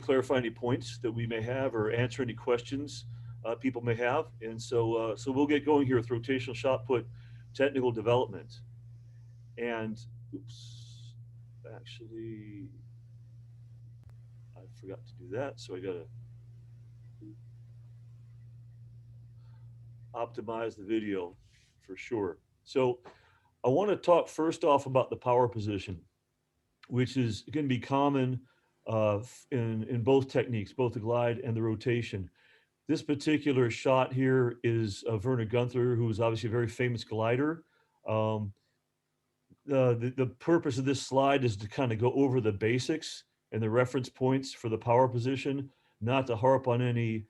clarify any points that we may have or answer any questions people may have. And so we'll get going here with rotational shot put technical development. And oops, actually, I forgot to do that. So I got to optimize the video for sure. So I want to talk first off about the power position, which is going to be common in both techniques, both the glide and the rotation. This particular shot here is Werner Gunther, who is obviously a very famous glider. Um, the purpose of this slide is to kind of go over the basics and the reference points for the power position, not to harp on any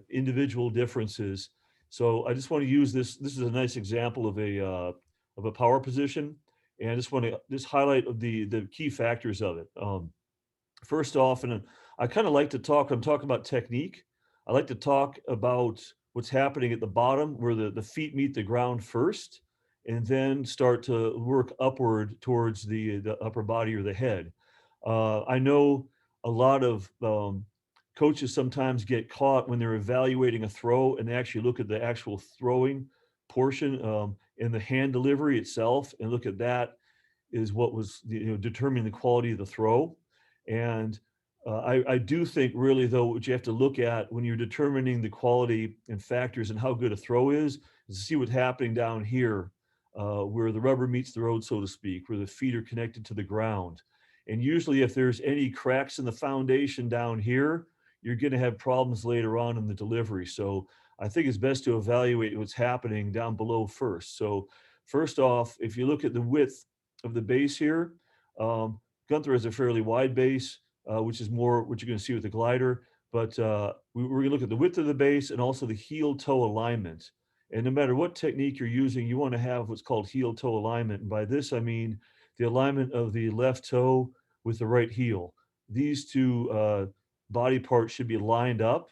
individual differences. So I just want to use this. This is a nice example of a power position, and I just want to just highlight the key factors of it. First off, and I kind of like to talk. I'm talking about technique. I like to talk about what's happening at the bottom, where the feet meet the ground first, and then start to work upward towards the upper body or the head. I know a lot of coaches sometimes get caught when they're evaluating a throw, and they actually look at the actual throwing portion in the hand delivery itself, and look at that is what was determining the quality of the throw. And I do think really though what you have to look at when you're determining the quality and factors and how good a throw is to see what's happening down here, where the rubber meets the road, so to speak, where the feet are connected to the ground. And usually if there's any cracks in the foundation down here, you're going to have problems later on in the delivery. So I think it's best to evaluate what's happening down below first. So first off, if you look at the width of the base here, Gunther has a fairly wide base, which is more what you're going to see with the glider. But we're going to look at the width of the base and also the heel-toe alignment. And no matter what technique you're using, you want to have what's called heel-toe alignment. And by this, I mean the alignment of the left toe with the right heel. These two body parts should be lined up.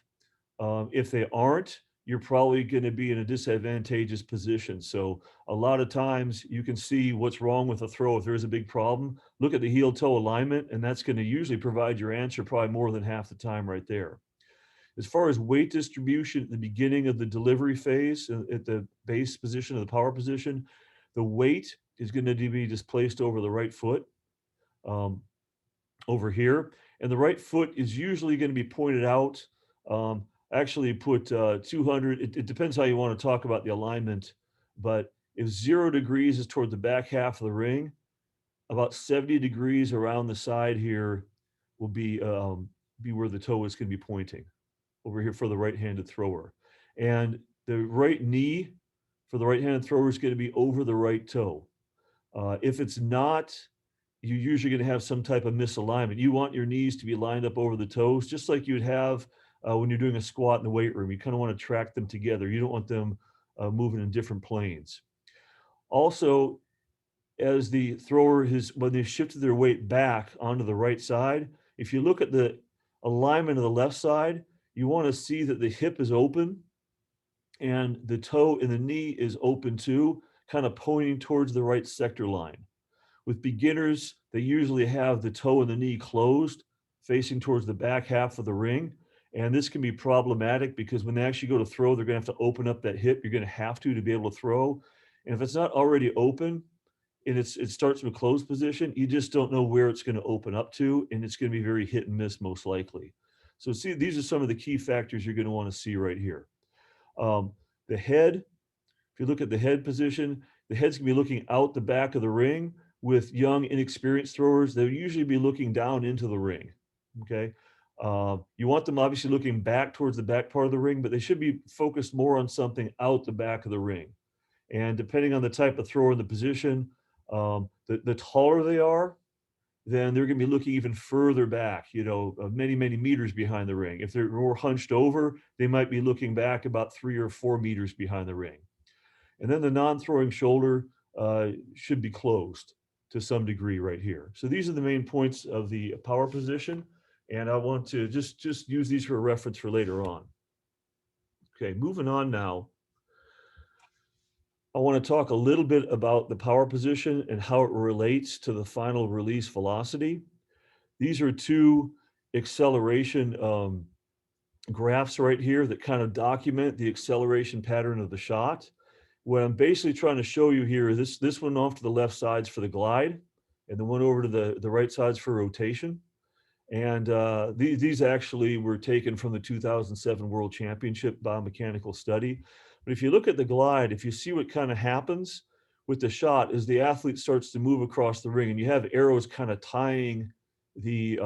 If they aren't, you're probably going to be in a disadvantageous position. So a lot of times you can see what's wrong with a throw. If there's a big problem, look at the heel toe alignment, and that's going to usually provide your answer probably more than half the time right there. As far as weight distribution at the beginning of the delivery phase, at the base position of the power position, the weight is going to be displaced over the right foot um, over here. And the right foot is usually going to be pointed out. Actually put 200, it depends how you want to talk about the alignment, but if 0 degrees is toward the back half of the ring, about 70 degrees around the side here will be where the toe is going to be pointing over here for the right-handed thrower. And the right knee for the right-handed thrower is going to be over the right toe. If it's not, you're usually going to have some type of misalignment. You want your knees to be lined up over the toes, just like you'd have when you're doing a squat in the weight room. You kind of want to track them together. You don't want them moving in different planes. Also, as the thrower has, when they shifted their weight back onto the right side, if you look at the alignment of the left side, you want to see that the hip is open and the toe and the knee is open too, kind of pointing towards the right sector line. With beginners, they usually have the toe and the knee closed, facing towards the back half of the ring. And this can be problematic because when they actually go to throw, they're going to have to open up that hip. You're going to have to be able to throw. And if it's not already open and it starts from a closed position, you just don't know where it's going to open up to. And it's going to be very hit and miss most likely. So see, these are some of the key factors you're going to want to see right here. The head, if you look at the head position, the head's going to be looking out the back of the ring. With young, inexperienced throwers, they'll usually be looking down into the ring, okay? You want them obviously looking back towards the back part of the ring, but they should be focused more on something out the back of the ring. And depending on the type of thrower and the position, the taller they are, then they're going to be looking even further back, many, many meters behind the ring. If they're more hunched over, they might be looking back about 3 or 4 meters behind the ring. And then the non-throwing shoulder should be closed to some degree right here. So these are the main points of the power position. And I want to just use these for a reference for later on. Okay, moving on now. I want to talk a little bit about the power position and how it relates to the final release velocity. These are two acceleration graphs right here that kind of document the acceleration pattern of the shot. What I'm basically trying to show you here is this one off to the left side's for the glide, and the one over to the right side's for rotation. And these actually were taken from the 2007 World Championship biomechanical study. But if you look at the glide, if you see what kind of happens with the shot is the athlete starts to move across the ring, and you have arrows kind of tying the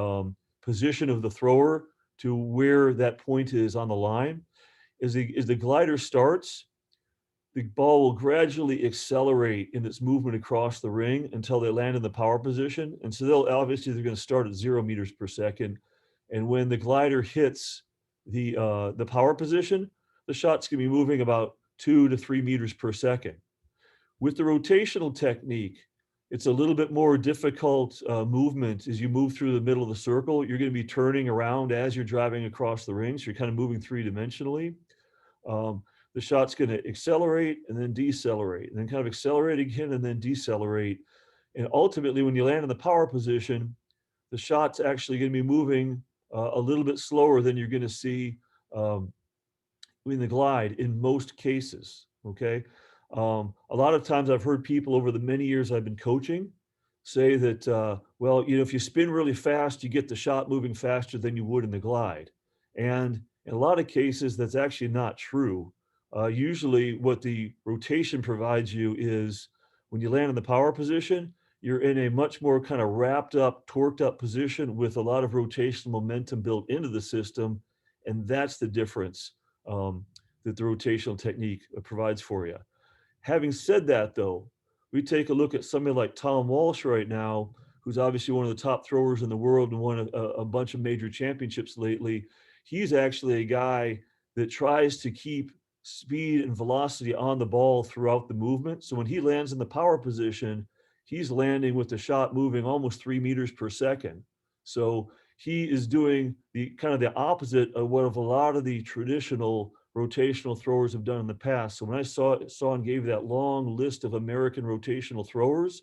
position of the thrower to where that point is on the line. As the glider starts, the ball will gradually accelerate in its movement across the ring until they land in the power position. And so they're going to start at 0 meters per second. And when the glider hits the power position, the shot's going to be moving about 2 to 3 meters per second. With the rotational technique, it's a little bit more difficult movement as you move through the middle of the circle. You're going to be turning around as you're driving across the ring. So you're kind of moving three-dimensionally. Um, the shot's going to accelerate and then decelerate, and then kind of accelerate again and then decelerate. And ultimately, when you land in the power position, the shot's actually going to be moving a little bit slower than you're going to see um, in the glide in most cases. Okay. A lot of times I've heard people over the many years I've been coaching say that, well, if you spin really fast, you get the shot moving faster than you would in the glide. And in a lot of cases, that's actually not true. Usually, what the rotation provides you is when you land in the power position, you're in a much more kind of wrapped up, torqued up position with a lot of rotational momentum built into the system. And that's the difference that the rotational technique provides for you. Having said that, though, we take a look at somebody like Tom Walsh right now, who's obviously one of the top throwers in the world and won a bunch of major championships lately. He's actually a guy that tries to keep speed and velocity on the ball throughout the movement. So when he lands in the power position, he's landing with the shot moving almost 3 meters per second. So he is doing the kind of the opposite of what a lot of the traditional rotational throwers have done in the past. So when I saw and gave that long list of American rotational throwers,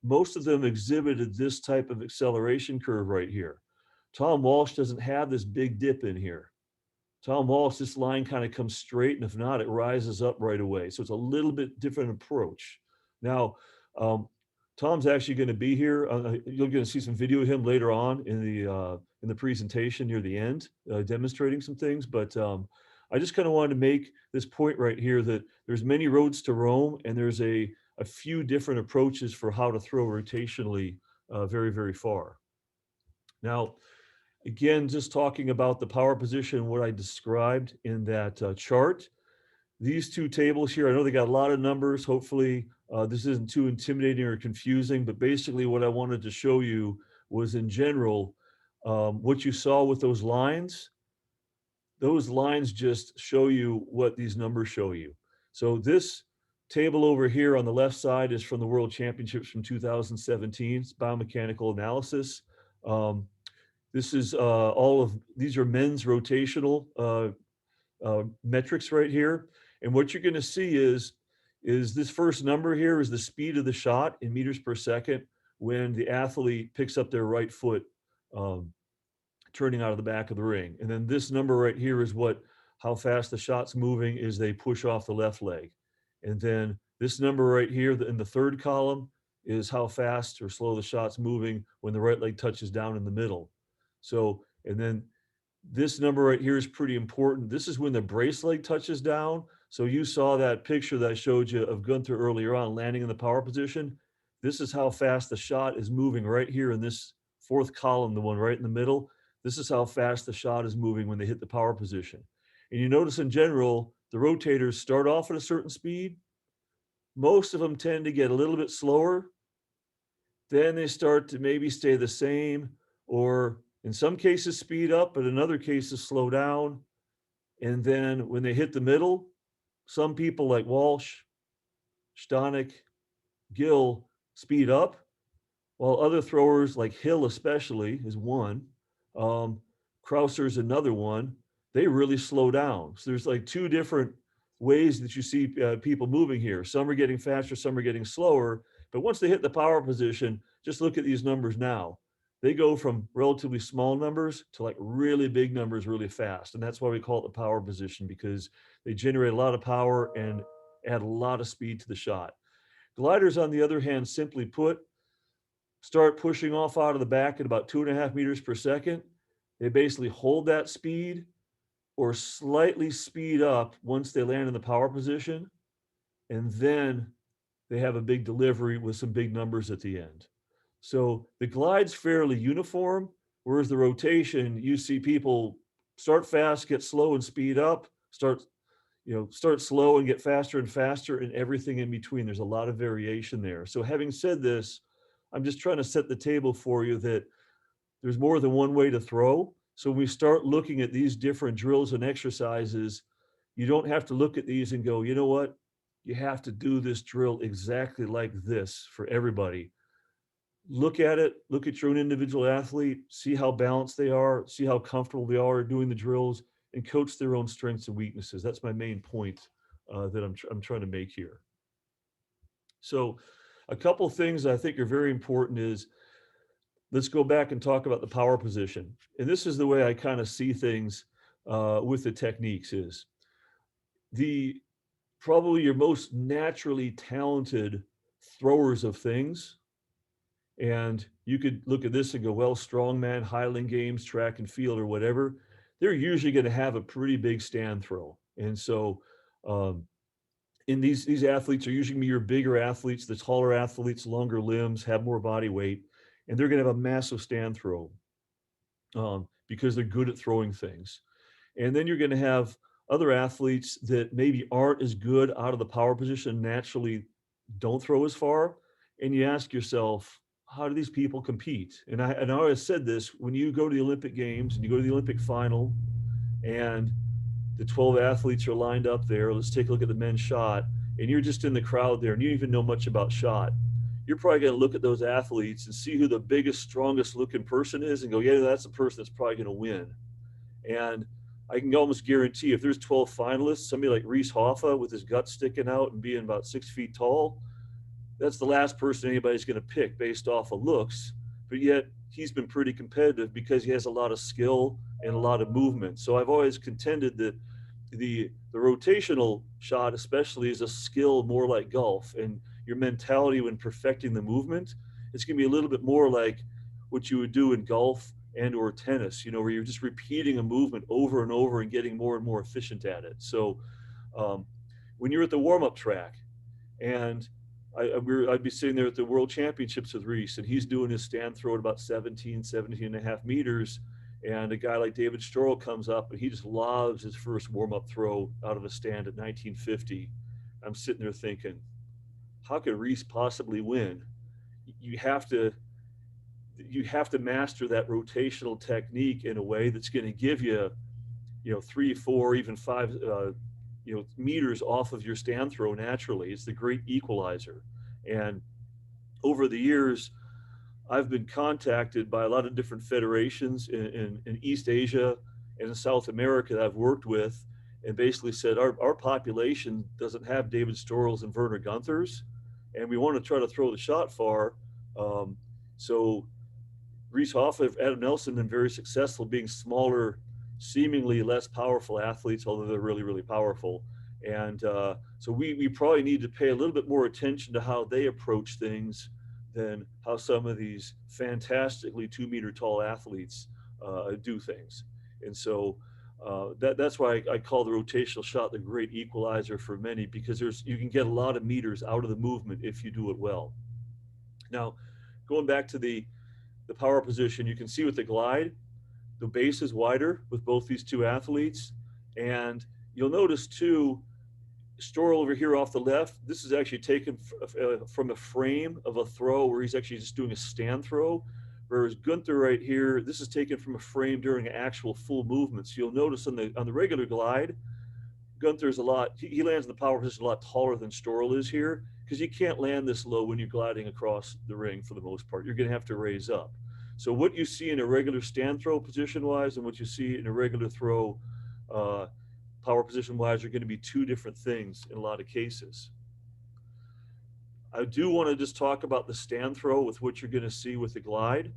most of them exhibited this type of acceleration curve right here. Tom Walsh doesn't have this big dip in here. Tom Walsh, this line kind of comes straight, and if not, it rises up right away. So it's a little bit different approach. Now, Tom's actually going to be here. You're going to see some video of him later on in the presentation near the end, demonstrating some things. But I just kind of wanted to make this point right here that there's many roads to Rome, and there's a few different approaches for how to throw rotationally very, very far. Now, again, just talking about the power position, what I described in that chart. These two tables here, I know they got a lot of numbers. Hopefully, this isn't too intimidating or confusing, but basically what I wanted to show you was in general, what you saw with those lines just show you what these numbers show you. So this table over here on the left side is from the World Championships from 2017. It's biomechanical analysis. This is these are men's rotational metrics right here. And what you're going to see is this first number here is the speed of the shot in meters per second when the athlete picks up their right foot turning out of the back of the ring. And then this number right here is how fast the shot's moving as they push off the left leg. And then this number right here in the third column is how fast or slow the shot's moving when the right leg touches down in the middle. So, and then this number right here is pretty important. This is when the brace leg touches down. So you saw that picture that I showed you of Gunther earlier on landing in the power position. This is how fast the shot is moving right here in this fourth column, the one right in the middle. This is how fast the shot is moving when they hit the power position. And you notice in general, the rotators start off at a certain speed. Most of them tend to get a little bit slower. Then they start to maybe stay the same, or in some cases speed up, but in other cases slow down. And then when they hit the middle, some people like Walsh, Stanek, Gill speed up, while other throwers like Hill especially is one, Krauser's another one, they really slow down. So there's like two different ways that you see people moving here. Some are getting faster, some are getting slower. But once they hit the power position, just look at these numbers now. They go from relatively small numbers to like really big numbers really fast. And that's why we call it the power position, because they generate a lot of power and add a lot of speed to the shot. Gliders, on the other hand, simply put, start pushing off out of the back at about 2.5 meters per second. They basically hold that speed or slightly speed up once they land in the power position. And then they have a big delivery with some big numbers at the end. So the glide's fairly uniform, whereas the rotation, you see people start fast, get slow and speed up, start slow and get faster and faster, and everything in between. There's a lot of variation there. So having said this, I'm just trying to set the table for you that there's more than one way to throw. So when we start looking at these different drills and exercises, you don't have to look at these and go, you know what? You have to do this drill exactly like this for everybody. Look at it, look at your own individual athlete, see how balanced they are, see how comfortable they are doing the drills, and coach their own strengths and weaknesses. That's my main point that I'm trying to make here. So, a couple things I think are very important is, let's go back and talk about the power position. And this is the way I kind of see things with the techniques is the probably your most naturally talented throwers of things. And you could look at this and go, well, strongman, Highland Games, track and field, or whatever, they're usually going to have a pretty big stand throw. And so, um, in these athletes are usually going to be your bigger athletes, the taller athletes, longer limbs, have more body weight, and they're going to have a massive stand throw because they're good at throwing things. And then you're going to have other athletes that maybe aren't as good out of the power position, naturally don't throw as far. And you ask yourself, how do these people compete? And I always said this, when you go to the Olympic Games and you go to the Olympic final and the 12 athletes are lined up there, let's take a look at the men's shot, and you're just in the crowd there and you don't even know much about shot. You're probably going to look at those athletes and see who the biggest, strongest looking person is and go, yeah, that's the person that's probably going to win. And I can almost guarantee if there's 12 finalists, somebody like Reese Hoffa with his gut sticking out and being about 6 feet tall, that's the last person anybody's going to pick based off of looks. But yet he's been pretty competitive because he has a lot of skill and a lot of movement. So I've always contended that the rotational shot especially is a skill more like golf, and your mentality when perfecting the movement, it's going to be a little bit more like what you would do in golf and or tennis, where you're just repeating a movement over and over and getting more and more efficient at it. So um, when you're at the warm-up track and I'd be sitting there at the World Championships with Reese, and he's doing his stand throw at about 17 and a half meters. And a guy like David Storrell comes up, and he just lobs his first warm up throw out of a stand at 1950. I'm sitting there thinking, how could Reese possibly win? You have to you have to master that rotational technique in a way that's going to give you, 3, 4, even 5, meters off of your stand throw naturally. It's the great equalizer. And over the years, I've been contacted by a lot of different federations in East Asia and in South America that I've worked with, and basically said our population doesn't have David Storrells and Werner Gunthers, and we want to try to throw the shot far. So Reese Hoffa, Adam Nelson have been very successful being smaller, seemingly less powerful athletes, although they're really, really powerful. And so we probably need to pay a little bit more attention to how they approach things than how some of these fantastically 2 meter tall athletes do things. And so that's why I call the rotational shot the great equalizer for many, because you can get a lot of meters out of the movement if you do it well. Now, going back to the power position, you can see with the glide, the base is wider with both these two athletes. And you'll notice too, Storrell over here off the left, this is actually taken from a frame of a throw where he's actually just doing a stand throw. Whereas Gunther right here, this is taken from a frame during actual full movement. So you'll notice on the regular glide, Gunther's he lands in the power position a lot taller than Storrell is here, because you can't land this low when you're gliding across the ring for the most part. You're going to have to raise up. So what you see in a regular stand throw position wise and what you see in a regular throw power position wise are going to be two different things in a lot of cases. I do want to just talk about the stand throw with what you're going to see with the glide.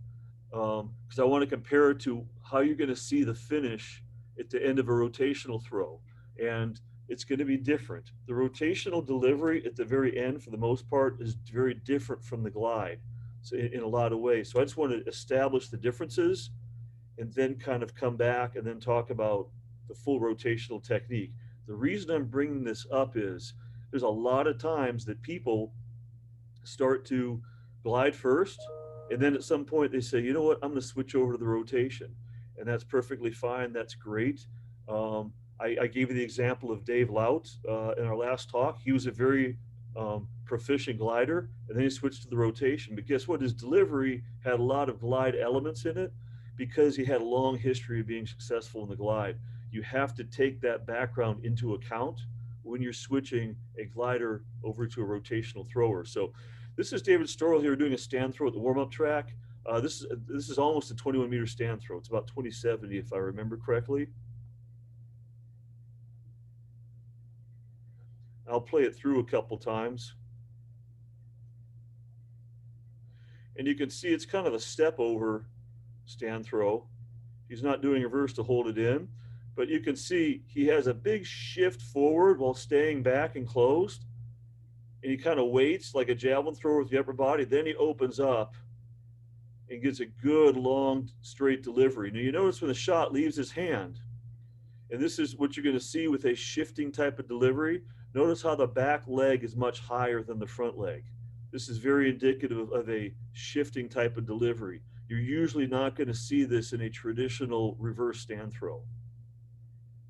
because I want to compare it to how you're going to see the finish at the end of a rotational throw. And it's going to be different. The rotational delivery at the very end, for the most part, is very different from the glide, so in a lot of ways. So I just want to establish the differences and then kind of come back and then talk about the full rotational technique. The reason I'm bringing this up is there's a lot of times that people start to glide first, and then at some point they say, you know what, I'm going to switch over to the rotation, and that's perfectly fine. That's great. I gave you the example of Dave Lout in our last talk. He was a very proficient glider, and then he switched to the rotation. But guess what? His delivery had a lot of glide elements in it because he had a long history of being successful in the glide. You have to take that background into account when you're switching a glider over to a rotational thrower. So this is David Storrell here doing a stand throw at the warm-up track. This is almost a 21-meter stand throw. It's about 2070 if I remember correctly. I'll play it through a couple times. And you can see it's kind of a step over stand throw. He's not doing a reverse to hold it in, but you can see he has a big shift forward while staying back and closed. And he kind of waits like a javelin thrower with the upper body. Then he opens up and gets a good long straight delivery. Now you notice when the shot leaves his hand, and this is what you're going to see with a shifting type of delivery. Notice how the back leg is much higher than the front leg. This is very indicative of a shifting type of delivery. You're usually not going to see this in a traditional reverse stand throw.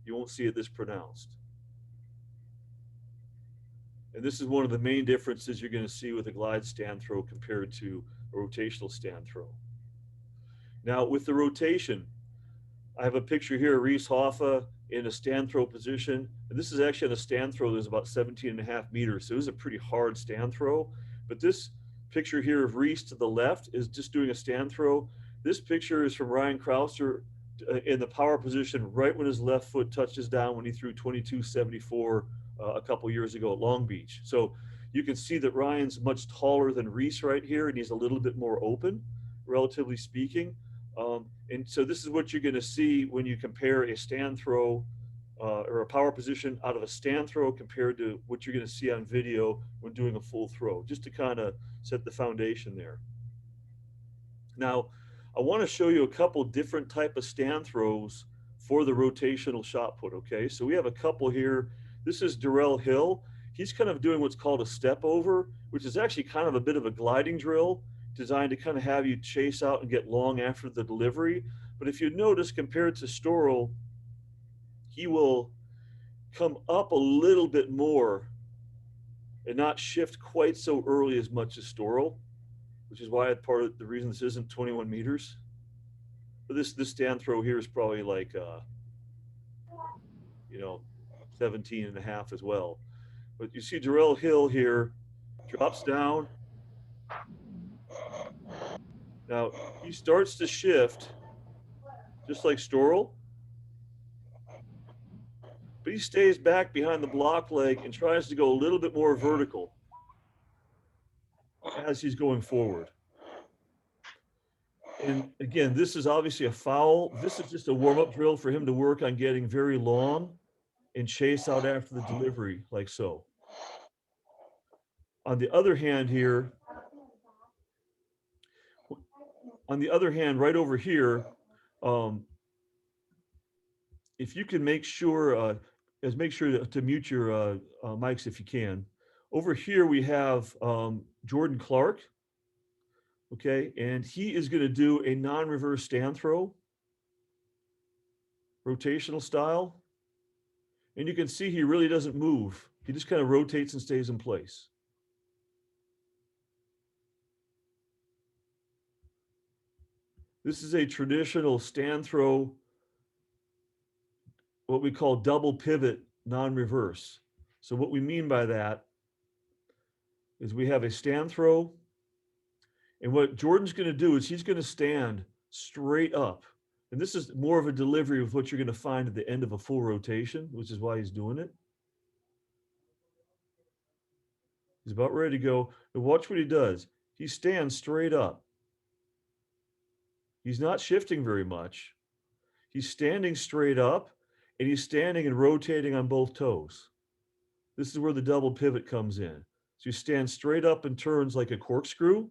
You won't see it this pronounced. And this is one of the main differences you're going to see with a glide stand throw compared to a rotational stand throw. Now, with the rotation, I have a picture here of Reese Hoffa in a stand throw position. And this is actually on a stand throw that's about 17 and a half meters. So it was a pretty hard stand throw. But this picture here of Reese to the left is just doing a stand throw. This picture is from Ryan Krauser in the power position right when his left foot touches down when he threw 22.74 a couple years ago at Long Beach. So you can see that Ryan's much taller than Reese right here, and he's a little bit more open, relatively speaking. And so this is what you're going to see when you compare a stand throw or a power position out of a stand throw compared to what you're going to see on video when doing a full throw, just to kind of set the foundation there. Now, I want to show you a couple different type of stand throws for the rotational shot put, okay? So we have a couple here. This is Darrell Hill. He's kind of doing what's called a step over, which is actually kind of a bit of a gliding drill designed to kind of have you chase out and get long after the delivery. But if you notice, compared to Storrell, he will come up a little bit more and not shift quite so early as much as Storrell, which is why part of the reason this isn't 21 meters. But this stand throw here is probably like, 17 and a half as well. But you see Darrell Hill here drops down. Now he starts to shift just like Storrell, but he stays back behind the block leg and tries to go a little bit more vertical as he's going forward. And again, this is obviously a foul. This is just a warm-up drill for him to work on getting very long and chase out after the delivery, like so. On the other hand here, right over here, if you can make sure to mute your mics if you can. Over here we have Jordan Clark, okay, and he is going to do a non-reverse stand throw, rotational style, and you can see he really doesn't move. He just kind of rotates and stays in place. This is a traditional stand throw, what we call double pivot non-reverse. So what we mean by that is we have a stand throw, and what Jordan's going to do is he's going to stand straight up. And this is more of a delivery of what you're going to find at the end of a full rotation, which is why he's doing it. He's about ready to go. And watch what he does. He stands straight up. He's not shifting very much. He's standing straight up, and he's standing and rotating on both toes. This is where the double pivot comes in. So you stand straight up and turns like a corkscrew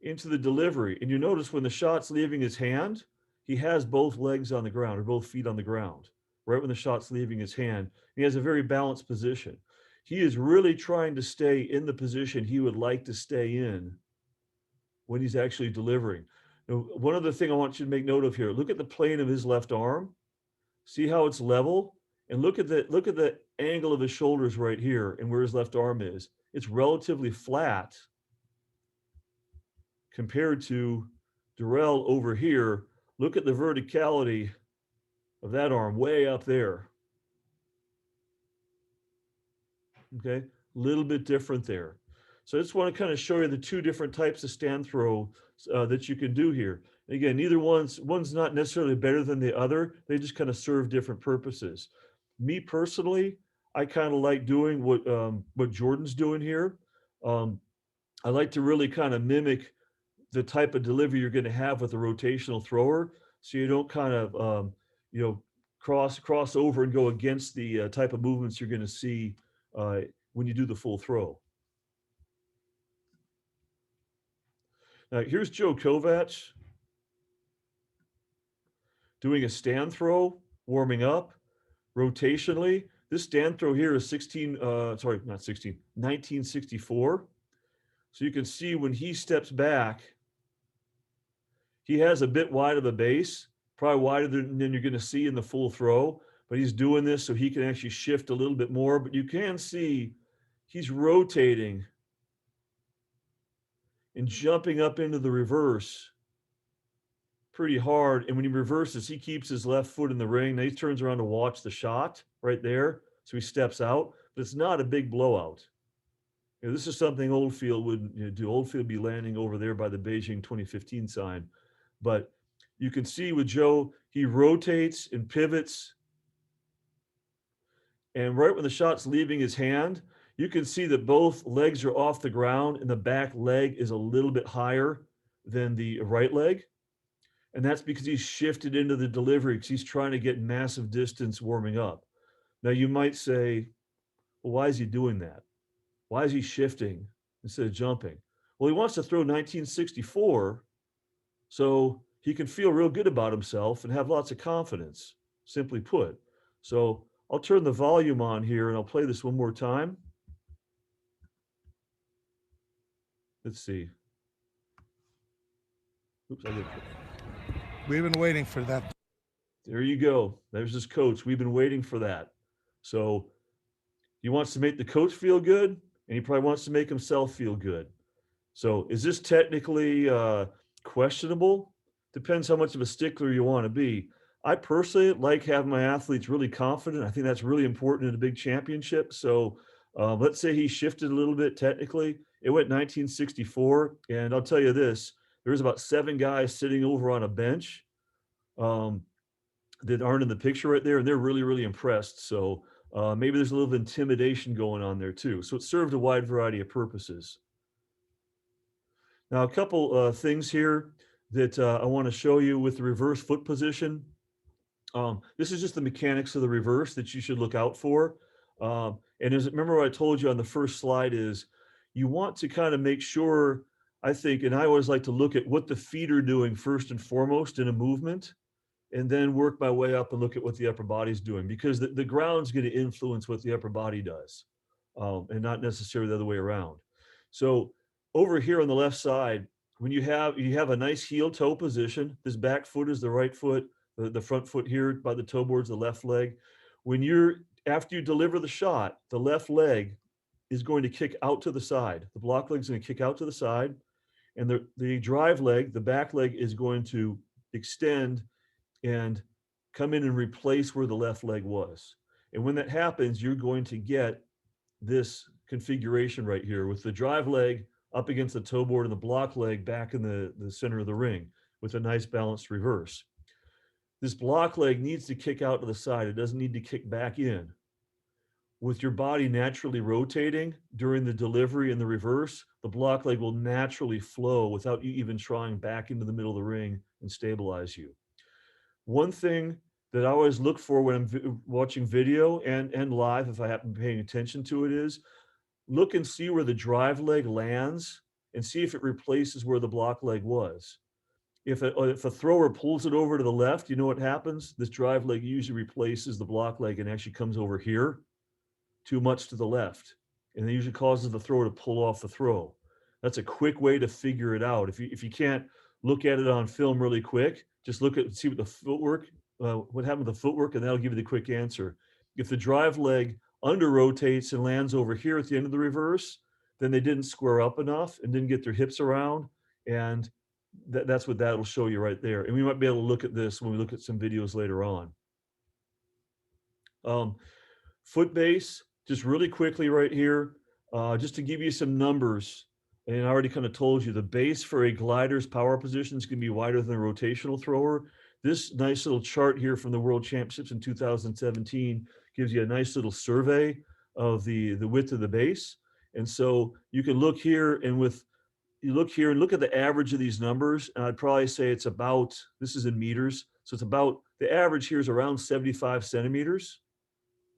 into the delivery. And you notice when the shot's leaving his hand, he has both legs on the ground or both feet on the ground, right when the shot's leaving his hand. He has a very balanced position. He is really trying to stay in the position he would like to stay in when he's actually delivering. Now, one other thing I want you to make note of here, look at the plane of his left arm. See how it's level? And look at the angle of his shoulders right here and where his left arm is. It's relatively flat compared to Durrell over here. Look at the verticality of that arm way up there. Okay, a little bit different there. So I just want to kind of show you the two different types of stand throw that you can do here. Again, neither one's not necessarily better than the other. They just kind of serve different purposes. Me personally, I kind of like doing what Jordan's doing here. Um, I like to really kind of mimic the type of delivery you're going to have with a rotational thrower, so you don't kind of you know cross over and go against the type of movements you're going to see when you do the full throw. Now here's Joe Kovacs doing a stand throw, warming up rotationally. This stand throw here is 1964. So you can see when he steps back, he has a bit wide of a base, probably wider than you're going to see in the full throw, but he's doing this so he can actually shift a little bit more. But you can see he's rotating and jumping up into the reverse pretty hard. And when he reverses, he keeps his left foot in the ring. Then he turns around to watch the shot right there. So he steps out, but it's not a big blowout. This is something Oldfield would do. Oldfield be landing over there by the Beijing 2015 sign. But you can see with Joe, he rotates and pivots. And right when the shot's leaving his hand, you can see that both legs are off the ground and the back leg is a little bit higher than the right leg. And that's because he's shifted into the delivery because he's trying to get massive distance warming up. Now you might say, well, why is he doing that? Why is he shifting instead of jumping? Well, he wants to throw 1964 so he can feel real good about himself and have lots of confidence, simply put. So I'll turn the volume on here and I'll play this one more time. Let's see. Oops, I did. We've been waiting for that. There you go. There's his coach. We've been waiting for that. So he wants to make the coach feel good, and he probably wants to make himself feel good. So is this technically questionable? Depends how much of a stickler you want to be. I personally like having my athletes really confident. I think that's really important in a big championship. So let's say he shifted a little bit technically. It went 1964, and I'll tell you this, there's about 7 guys sitting over on a bench um, that aren't in the picture right there, and they're really, really impressed. So maybe there's a little intimidation going on there too. So it served a wide variety of purposes. Now, a couple things here that I want to show you with the reverse foot position. This is just the mechanics of the reverse that you should look out for. And remember what I told you on the first slide is you want to kind of make sure, I think, and I always like to look at what the feet are doing first and foremost in a movement, and then work my way up and look at what the upper body's doing, because the ground's going to influence what the upper body does, and not necessarily the other way around. So over here on the left side, when you have a nice heel toe position, this back foot is the right foot, the front foot here by the toe board's the left leg. After you deliver the shot, the left leg is going to kick out to the side. The block leg is going to kick out to the side, and the drive leg, the back leg, is going to extend and come in and replace where the left leg was. And when that happens, you're going to get this configuration right here with the drive leg up against the toe board and the block leg back in the center of the ring with a nice balanced reverse. This block leg needs to kick out to the side. It doesn't need to kick back in. with your body naturally rotating during the delivery and the reverse, the block leg will naturally flow without you even trying back into the middle of the ring and stabilize you. One thing that I always look for when I'm watching video and live, if I happen to be paying attention to it, is look and see where the drive leg lands and see if it replaces where the block leg was. If a thrower pulls it over to the left, you know what happens? This drive leg usually replaces the block leg and actually comes over here too much to the left, and it usually causes the thrower to pull off the throw. That's a quick way to figure it out. If you can't look at it on film really quick, just look at see what the footwork, what happened with the footwork, and that'll give you the quick answer. If the drive leg under rotates and lands over here at the end of the reverse, then they didn't square up enough and didn't get their hips around, and that's what that'll show you right there. And we might be able to look at this when we look at some videos later on. Um, Foot base, just really quickly right here, just to give you some numbers. And I already kind of told you the base for a glider's power position is going to be wider than a rotational thrower. This nice little chart here from the World Championships in 2017 gives you a nice little survey of the width of the base. And so you can look here and you look here and look at the average of these numbers. And I'd probably say it's about, this is in meters. So it's about, the average here is around 75 centimeters,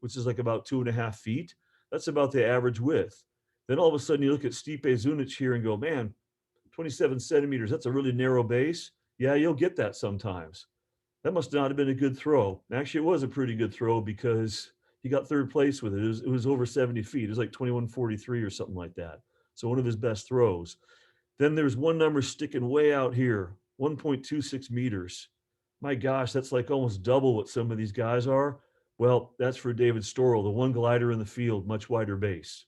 which is like about 2.5 feet. That's about the average width. Then all of a sudden you look at Stipe Zunic here and go, man, 27 centimeters, that's a really narrow base. Yeah, you'll get that sometimes. That must not have been a good throw. Actually, it was a pretty good throw because he got third place with it. It was over 70 feet. It was like 21:43 or something like that. So one of his best throws. Then there's one number sticking way out here, 1.26 meters. My gosh, that's like almost double what some of these guys are. Well, that's for David Storrell, the one glider in the field, much wider base.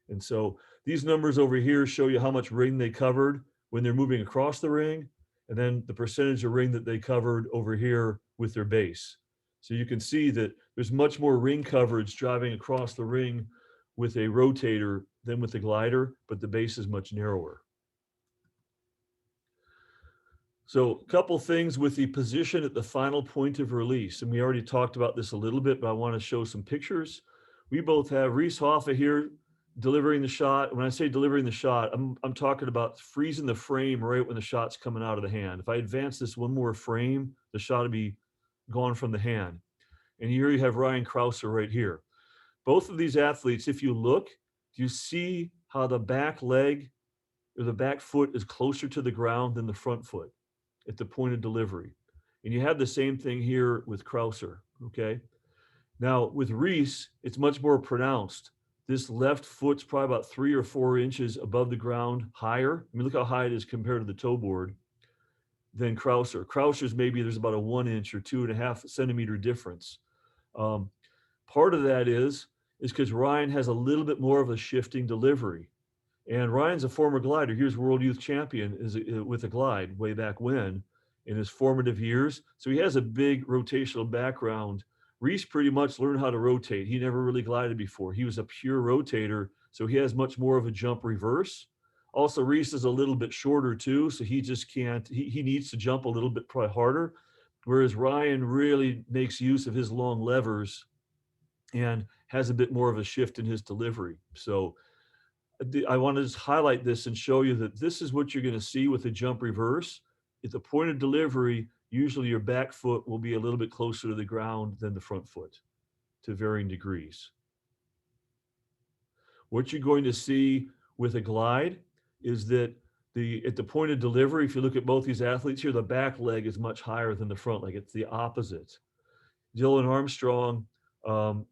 And so these numbers over here show you how much ring they covered when they're moving across the ring, and then the percentage of ring that they covered over here with their base. So you can see that there's much more ring coverage driving across the ring with a rotator than with the glider, but the base is much narrower. So a couple things with the position at the final point of release. And we already talked about this a little bit, but I want to show some pictures. We both have Reese Hoffa here delivering the shot. When I say delivering the shot, I'm talking about freezing the frame right when the shot's coming out of the hand. If I advance this one more frame, the shot would be gone from the hand. And here you have Ryan Krauser right here. Both of these athletes, if you look, do you see how the back leg or the back foot is closer to the ground than the front foot at the point of delivery? And you have the same thing here with Krauser, okay? Now with Reese, it's much more pronounced. This left foot's probably about 3 or 4 inches above the ground higher. I mean, look how high it is compared to the toe board than Krauser. Krauser's maybe there's about a 1 inch or 2.5 centimeter difference. Part of that is because Ryan has a little bit more of a shifting delivery. And Ryan's a former glider. He was world youth champion with a glide way back when in his formative years. So he has a big rotational background. Reese pretty much learned how to rotate. He never really glided before. He was a pure rotator, so he has much more of a jump reverse. Also, Reese is a little bit shorter too, so he just can't, he needs to jump a little bit probably harder. Whereas Ryan really makes use of his long levers and has a bit more of a shift in his delivery. So I want to just highlight this and show you that this is what you're going to see with a jump reverse. At the point of delivery, usually your back foot will be a little bit closer to the ground than the front foot to varying degrees. What you're going to see with a glide is that at the point of delivery, if you look at both these athletes here, the back leg is much higher than the front leg. It's the opposite. Dylan Armstrong,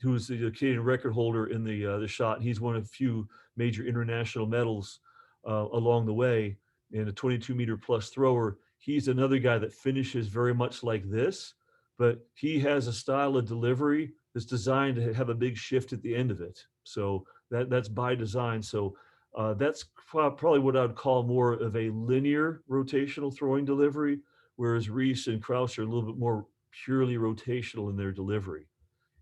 who's the Canadian record holder in the shot, he's won a few major international medals along the way, and a 22-meter plus thrower. He's another guy that finishes very much like this, but he has a style of delivery that's designed to have a big shift at the end of it. So that's by design. So that's probably what I'd call more of a linear rotational throwing delivery, whereas Reese and Krauser are a little bit more purely rotational in their delivery.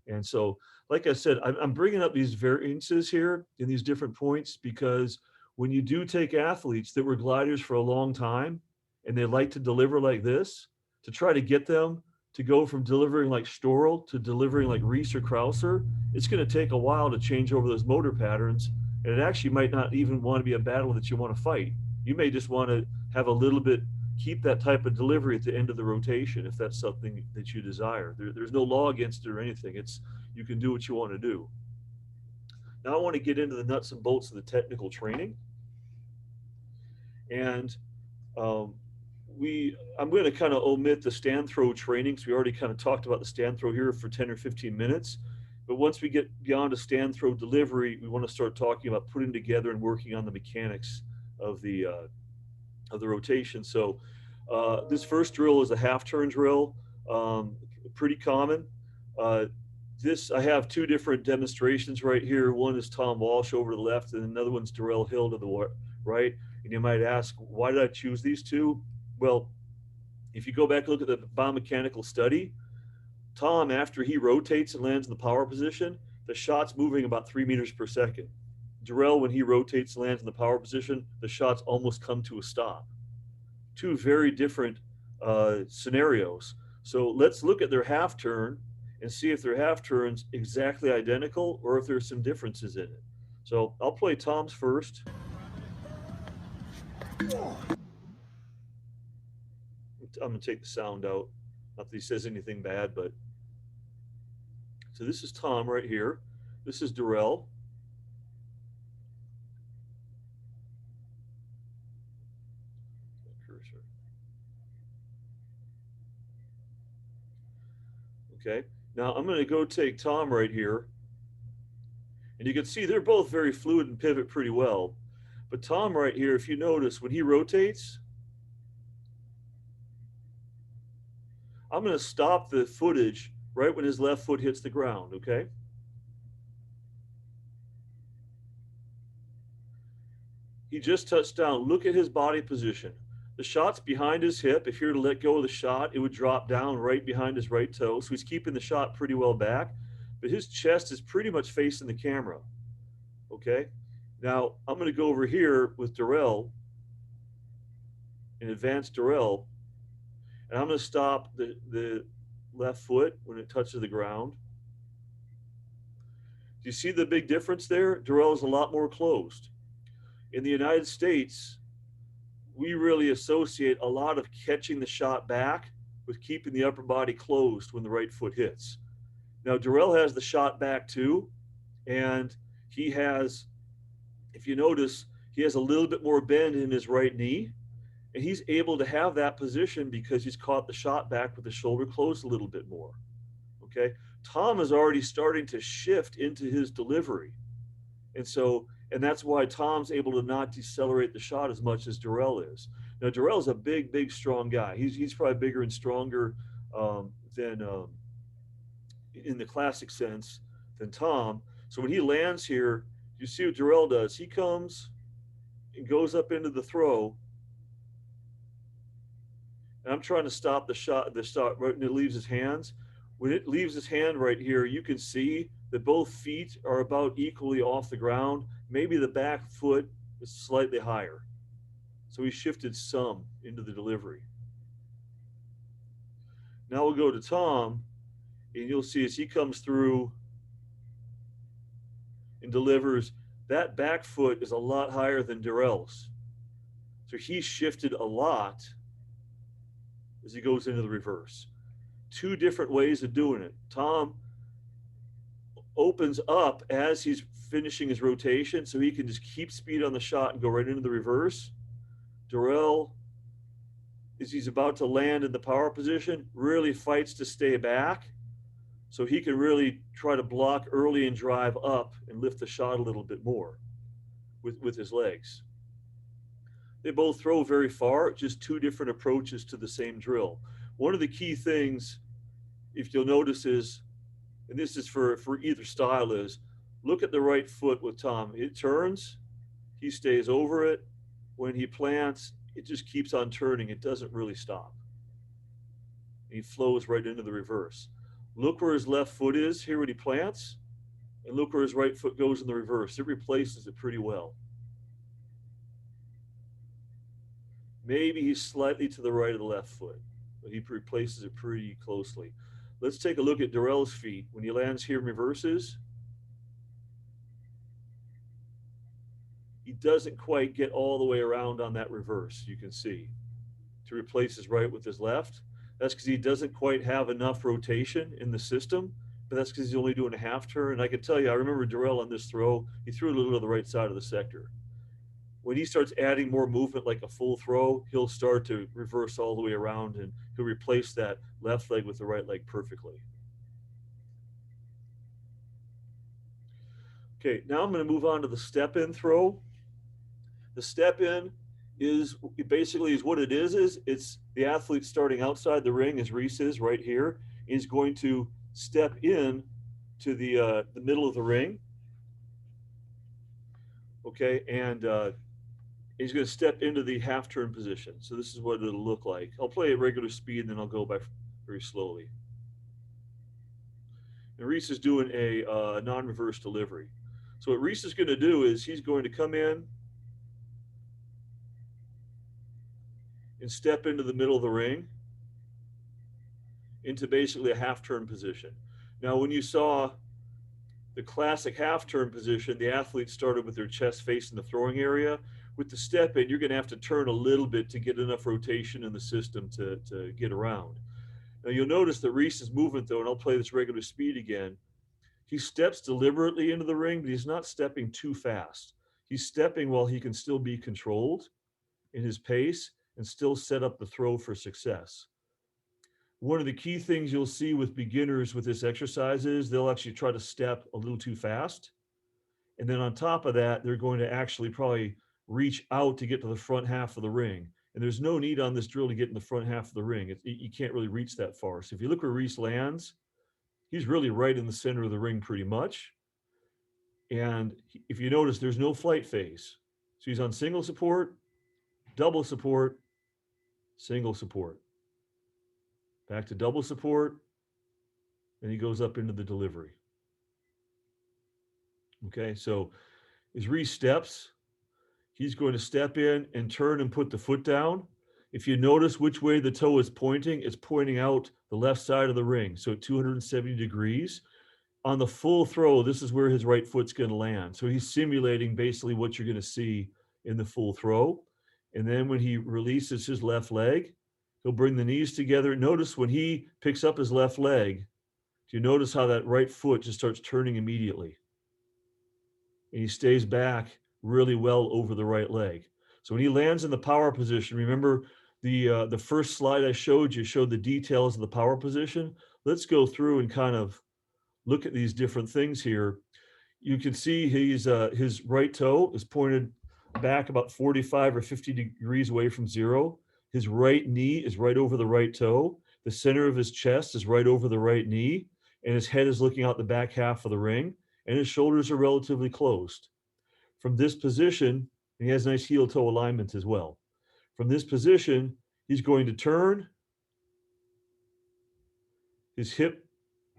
And so, like I said, I'm bringing up these variances here in these different points because when you do take athletes that were gliders for a long time and they like to deliver like this, to try to get them to go from delivering like Storl to delivering like Reese or Krauser, it's going to take a while to change over those motor patterns. And it actually might not even want to be a battle that you want to fight. You may just want to have a little bit, keep that type of delivery at the end of the rotation if that's something that you desire. There's no law against it or anything. It's, you can do what you want to do. Now I want to get into the nuts and bolts of the technical training. And um, I'm going to kind of omit the stand throw training because we already kind of talked about the stand throw here for 10 or 15 minutes. But once we get beyond a stand throw delivery, we want to start talking about putting together and working on the mechanics of the rotation. So this first drill is a half turn drill, pretty common. Uh, I have two different demonstrations right here. One is Tom Walsh over to the left, and another one's Darrell Hill to the right. And you might ask, why did I choose these two? Well, if you go back and look at the biomechanical study, Tom, after he rotates and lands in the power position, the shot's moving about 3 meters per second. Darrell, when he rotates and lands in the power position, the shots almost come to a stop. Two very different scenarios. So let's look at their half turn and see if their half turns exactly identical or if there's some differences in it. So I'll play Tom's first. I'm going to take the sound out. Not that he says anything bad, but. So this is Tom right here. This is Darrell. Cursor. Okay. Now I'm going to go take Tom right here. And you can see they're both very fluid and pivot pretty well. But Tom right here, if you notice, when he rotates, I'm going to stop the footage right when his left foot hits the ground, okay? He just touched down. Look at his body position. The shot's behind his hip. If you were to let go of the shot, it would drop down right behind his right toe. So he's keeping the shot pretty well back, but his chest is pretty much facing the camera, okay? Now, I'm going to go over here with Darrell, and advance Darrell, and I'm going to stop the left foot when it touches the ground. Do you see the big difference there? Darrell is a lot more closed. In the United States, we really associate a lot of catching the shot back with keeping the upper body closed when the right foot hits. Now, Darrell has the shot back too, and he has, if you notice, he has a little bit more bend in his right knee, and he's able to have that position because he's caught the shot back with the shoulder closed a little bit more, okay? Tom is already starting to shift into his delivery, and that's why Tom's able to not decelerate the shot as much as Darrell is. Now, Darrell's a big, big, strong guy. He's probably bigger and stronger than in the classic sense than Tom. So when he lands here, you see what Darrell does. He comes and goes up into the throw, and I'm trying to stop the shot right when it leaves his hands. When it leaves his hand right here, you can see that both feet are about equally off the ground. Maybe the back foot is slightly higher. So he shifted some into the delivery. Now we'll go to Tom, and you'll see as he comes through and delivers, that back foot is a lot higher than Darrell's. So he shifted a lot as he goes into the reverse. Two different ways of doing it. Tom opens up as he's finishing his rotation so he can just keep speed on the shot and go right into the reverse. Darrell, as he's about to land in the power position, really fights to stay back so he can really try to block early and drive up and lift the shot a little bit more with his legs. They both throw very far, just two different approaches to the same drill. One of the key things, if you'll notice is, and this is for either style, is look at the right foot with Tom. It turns, he stays over it. When he plants, it just keeps on turning. It doesn't really stop. He flows right into the reverse. Look where his left foot is here when he plants, and look where his right foot goes in the reverse. It replaces it pretty well. Maybe he's slightly to the right of the left foot. but he replaces it pretty closely. Let's take a look at Darrell's feet. When he lands here and reverses, he doesn't quite get all the way around on that reverse, you can see, to replace his right with his left. That's because he doesn't quite have enough rotation in the system, but that's because he's only doing a half turn. And I can tell you, I remember Darrell on this throw, he threw it a little to the right side of the sector. When he starts adding more movement like a full throw, he'll start to reverse all the way around and he'll replace that left leg with the right leg perfectly. Okay, now I'm going to move on to the step in throw. The step in is basically is what it is it's the athlete starting outside the ring, as Reese is right here, is going to step in to the middle of the ring. Okay, and he's going to step into the half turn position. So this is what it'll look like. I'll play at regular speed, and then I'll go by very slowly. And Reese is doing a non-reverse delivery. So what Reese is going to do is he's going to come in and step into the middle of the ring into basically a half turn position. Now, when you saw the classic half turn position, the athlete started with their chest facing the throwing area. With the step in, you're going to have to turn a little bit to get enough rotation in the system to get around. Now, you'll notice that Reese's movement, though, and I'll play this regular speed again, he steps deliberately into the ring, but he's not stepping too fast. He's stepping while he can still be controlled in his pace and still set up the throw for success. One of the key things you'll see with beginners with this exercise is they'll actually try to step a little too fast. And then on top of that, they're going to actually probably reach out to get to the front half of the ring. And there's no need on this drill to get in the front half of the ring. You can't really reach that far. So if you look where Reese lands, he's really right in the center of the ring pretty much. And if you notice, there's no flight phase. So he's on single support, double support, single support. Back to double support, and he goes up into the delivery. Okay, so as Reese steps, he's going to step in and turn and put the foot down. If you notice which way the toe is pointing, it's pointing out the left side of the ring, so at 270 degrees. On the full throw, this is where his right foot's going to land. So he's simulating basically what you're going to see in the full throw. And then when he releases his left leg, he'll bring the knees together. Notice when he picks up his left leg, do you notice how that right foot just starts turning immediately? And he stays back really well over the right leg. So when he lands in the power position, remember the first slide I showed you showed the details of the power position. Let's go through and kind of look at these different things here. You can see his right toe is pointed back about 45 or 50 degrees away from zero. His right knee is right over the right toe. The center of his chest is right over the right knee, and his head is looking out the back half of the ring, and his shoulders are relatively closed. From this position, and he has nice heel toe alignment as well. From this position, he's going to turn his hip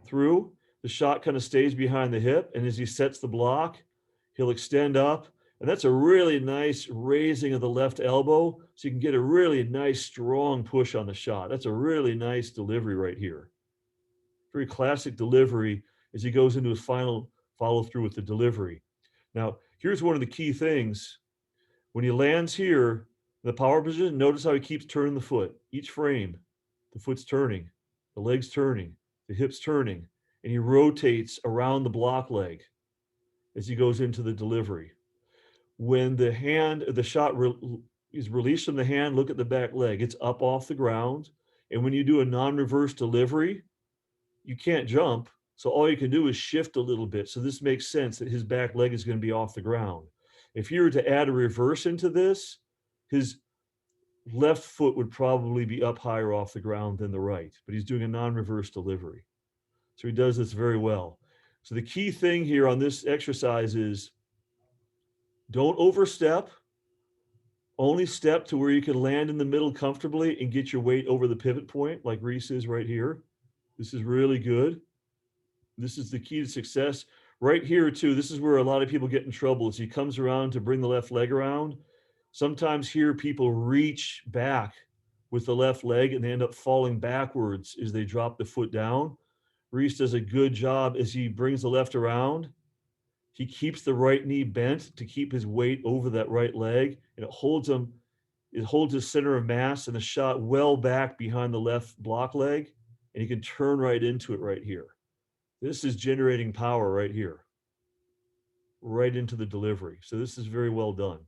through. The shot kind of stays behind the hip, and as he sets the block, he'll extend up, and that's a really nice raising of the left elbow, so you can get a really nice, strong push on the shot. That's a really nice delivery right here. Very classic delivery as he goes into his final follow through with the delivery. Now, here's one of the key things. When he lands here, the power position, notice how he keeps turning the foot. Each frame, the foot's turning, the leg's turning, the hip's turning, and he rotates around the block leg as he goes into the delivery. When the shot is released from the hand, look at the back leg. It's up off the ground. And when you do a non-reverse delivery, you can't jump. So all you can do is shift a little bit. So this makes sense that his back leg is going to be off the ground. If you were to add a reverse into this, his left foot would probably be up higher off the ground than the right, but he's doing a non-reverse delivery. So he does this very well. So the key thing here on this exercise is don't overstep. Only step to where you can land in the middle comfortably and get your weight over the pivot point like Reese is right here. This is really good. This is the key to success. Right here too, this is where a lot of people get in trouble as he comes around to bring the left leg around. Sometimes here people reach back with the left leg and they end up falling backwards as they drop the foot down. Reese does a good job as he brings the left around. He keeps the right knee bent to keep his weight over that right leg, and it holds his center of mass and the shot well back behind the left block leg, and he can turn right into it right here. This is generating power right here, right into the delivery. So this is very well done.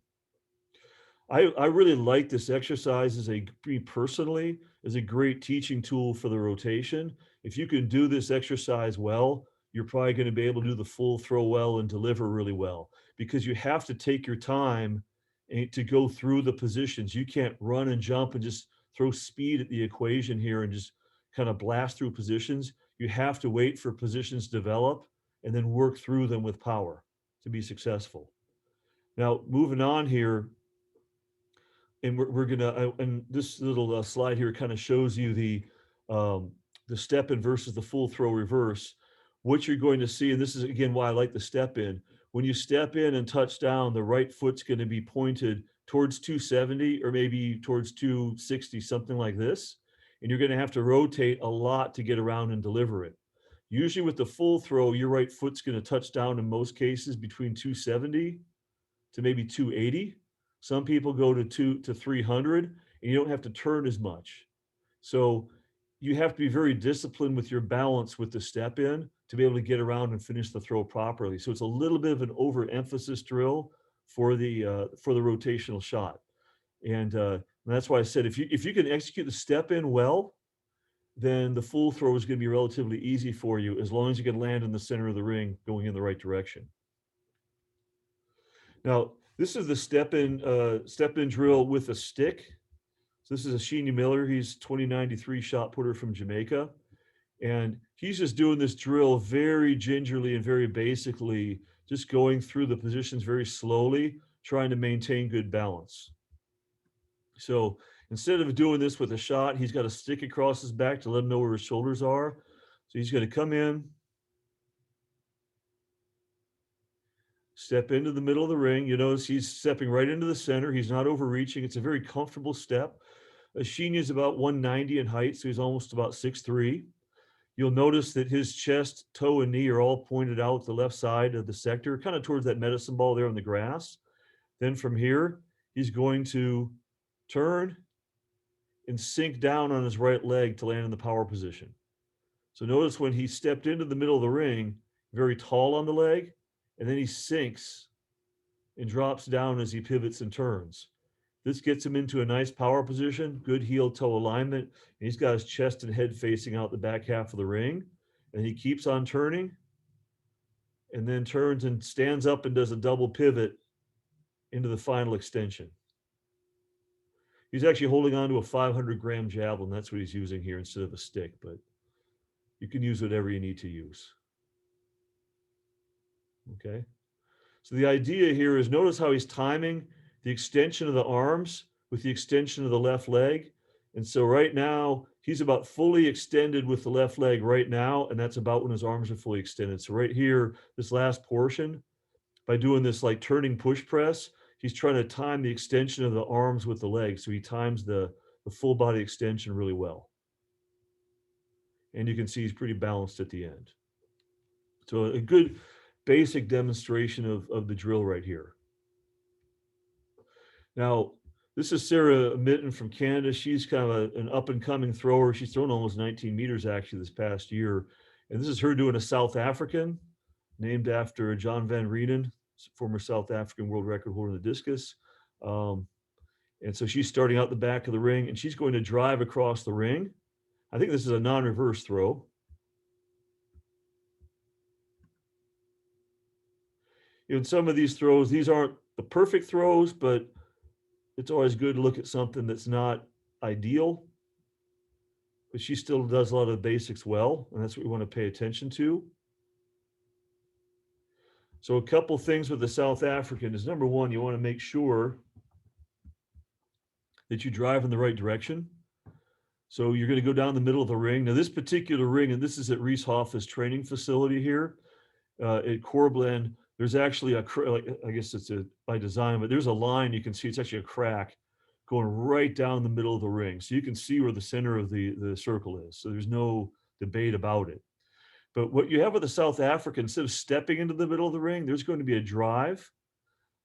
I really like this exercise as me personally, as a great teaching tool for the rotation. If you can do this exercise well, you're probably going to be able to do the full throw well and deliver really well, because you have to take your time to go through the positions. You can't run and jump and just throw speed at the equation here and just kind of blast through positions. You have to wait for positions to develop and then work through them with power to be successful. Now, moving on here, and we're gonna and this little slide here kind of shows you the step in versus the full throw reverse. What you're going to see, and this is again why I like the step in. When you step in and touch down, the right foot's going to be pointed towards 270 or maybe towards 260, something like this. And you're going to have to rotate a lot to get around and deliver it. Usually with the full throw, your right foot's going to touch down in most cases between 270 to maybe 280. Some people go to 300, and you don't have to turn as much. So you have to be very disciplined with your balance with the step in to be able to get around and finish the throw properly. So it's a little bit of an overemphasis drill for the rotational shot, and that's why I said if you can execute the step in well, then the full throw is going to be relatively easy for you as long as you can land in the center of the ring going in the right direction. Now, this is the step in drill with a stick. So this is a Sheeny Miller. He's 2093 shot putter from Jamaica. And he's just doing this drill very gingerly and very basically, just going through the positions very slowly, trying to maintain good balance. So instead of doing this with a shot, he's got a stick across his back to let him know where his shoulders are. So he's going to come in, step into the middle of the ring. You notice he's stepping right into the center. He's not overreaching. It's a very comfortable step. Sheeny is about 190 in height, so he's almost about 6'3". You'll notice that his chest, toe, and knee are all pointed out the left side of the sector, kind of towards that medicine ball there on the grass. Then from here, he's going to turn and sink down on his right leg to land in the power position. So notice when he stepped into the middle of the ring, very tall on the leg, and then he sinks and drops down as he pivots and turns. This gets him into a nice power position, good heel toe alignment, and he's got his chest and head facing out the back half of the ring. And he keeps on turning and then turns and stands up and does a double pivot into the final extension. He's actually holding on to a 500-gram javelin. That's what he's using here instead of a stick, but you can use whatever you need to use. Okay. So the idea here is notice how he's timing the extension of the arms with the extension of the left leg. And so right now, he's about fully extended with the left leg right now, and that's about when his arms are fully extended. So right here, this last portion, by doing this like turning push press, he's trying to time the extension of the arms with the legs. So he times the full body extension really well. And you can see he's pretty balanced at the end. So a good basic demonstration of the drill right here. Now, this is Sarah Mitten from Canada. She's kind of an up-and-coming thrower. She's thrown almost 19 meters actually this past year. And this is her doing a South African, named after John Van Reenen, former South African world record holder in the discus. And so she's starting out the back of the ring, and she's going to drive across the ring. I think this is a non-reverse throw. In some of these throws, these aren't the perfect throws, but it's always good to look at something that's not ideal, but she still does a lot of the basics well, and that's what we want to pay attention to. So a couple things with the South African is, number one, you want to make sure that you drive in the right direction. So you're going to go down the middle of the ring. Now this particular ring, and this is at Reese Hoffa's training facility here at Corblend, there's actually I guess it's by design, but there's a line you can see, it's actually a crack going right down the middle of the ring. So you can see where the center of the circle is. So there's no debate about it. But what you have with the South African, instead of stepping into the middle of the ring, there's going to be a drive.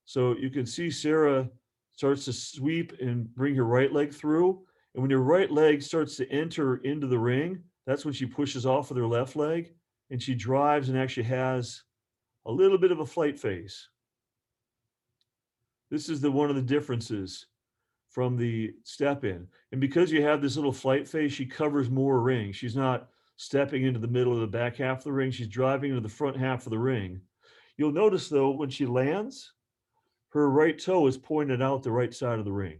So you can see Sarah starts to sweep and bring her right leg through. And when your right leg starts to enter into the ring, that's when she pushes off with her left leg and she drives and actually has a little bit of a flight phase. This is one of the differences from the step in. And because you have this little flight phase, she covers more ring. She's not stepping into the middle of the back half of the ring. She's driving into the front half of the ring. You'll notice though, when she lands, her right toe is pointed out the right side of the ring.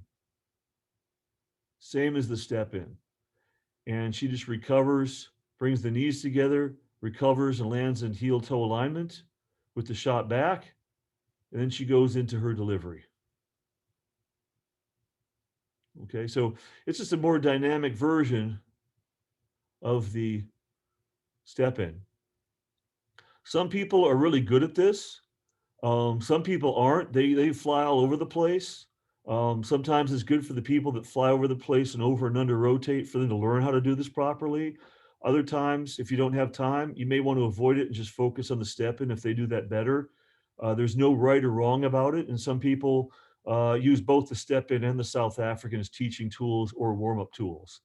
Same as the step in. And she just recovers, brings the knees together, recovers and lands in heel toe alignment with the shot back. And then she goes into her delivery. Okay, so it's just a more dynamic version of the step in. Some people are really good at this. Some people aren't. They fly all over the place. Sometimes it's good for the people that fly over the place and over and under rotate for them to learn how to do this properly. Other times, if you don't have time, you may want to avoid it and just focus on the step in if they do that better. There's no right or wrong about it. And some people use both the step in and the South African as teaching tools or warm up tools.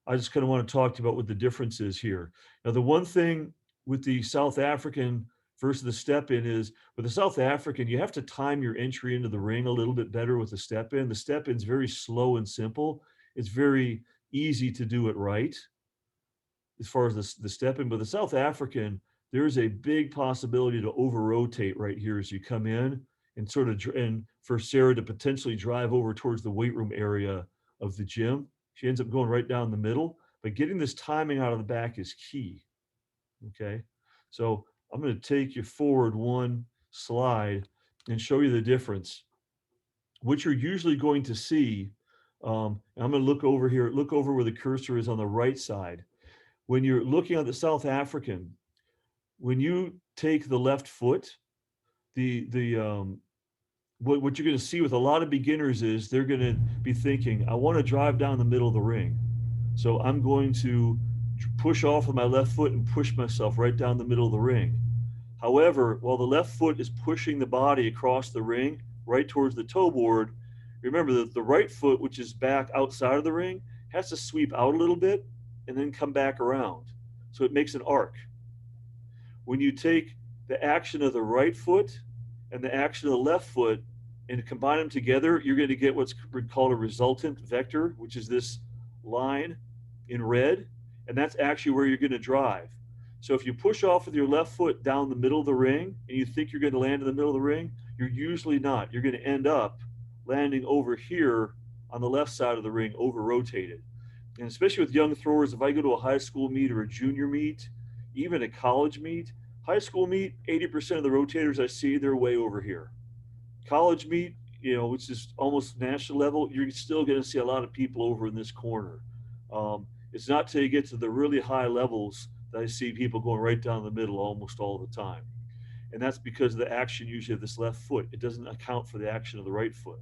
I just kind of want to talk to you about what the difference is here. Now, the one thing with the South African versus the step in is with the South African, you have to time your entry into the ring a little bit better with the step in. The step in is very slow and simple. It's very easy to do it right as far as the step in. But the South African, there's a big possibility to over rotate right here as you come in and sort of, and for Sarah to potentially drive over towards the weight room area of the gym. She ends up going right down the middle, but getting this timing out of the back is key. Okay. So I'm going to take you forward one slide and show you the difference. What you're usually going to see, I'm going to look over here, look over where the cursor is on the right side. When you're looking at the South African, when you take the left foot, what you're going to see with a lot of beginners is they're going to be thinking, I want to drive down the middle of the ring. So I'm going to push off with my left foot and push myself right down the middle of the ring. However, while the left foot is pushing the body across the ring right towards the toe board, remember that the right foot, which is back outside of the ring, has to sweep out a little bit and then come back around. So it makes an arc. When you take the action of the right foot and the action of the left foot and combine them together, you're going to get what's called a resultant vector, which is this line in red, and that's actually where you're going to drive. So if you push off with your left foot down the middle of the ring and you think you're going to land in the middle of the ring, you're usually not. You're going to end up landing over here on the left side of the ring, over rotated. And especially with young throwers, if I go to a high school meet or a junior meet, even a college meet, high school meet, 80% of the rotators I see, they're way over here. College meet, which is almost national level, you're still going to see a lot of people over in this corner. It's not till you get to the really high levels that I see people going right down the middle almost all the time. And that's because of the action usually of this left foot. It doesn't account for the action of the right foot.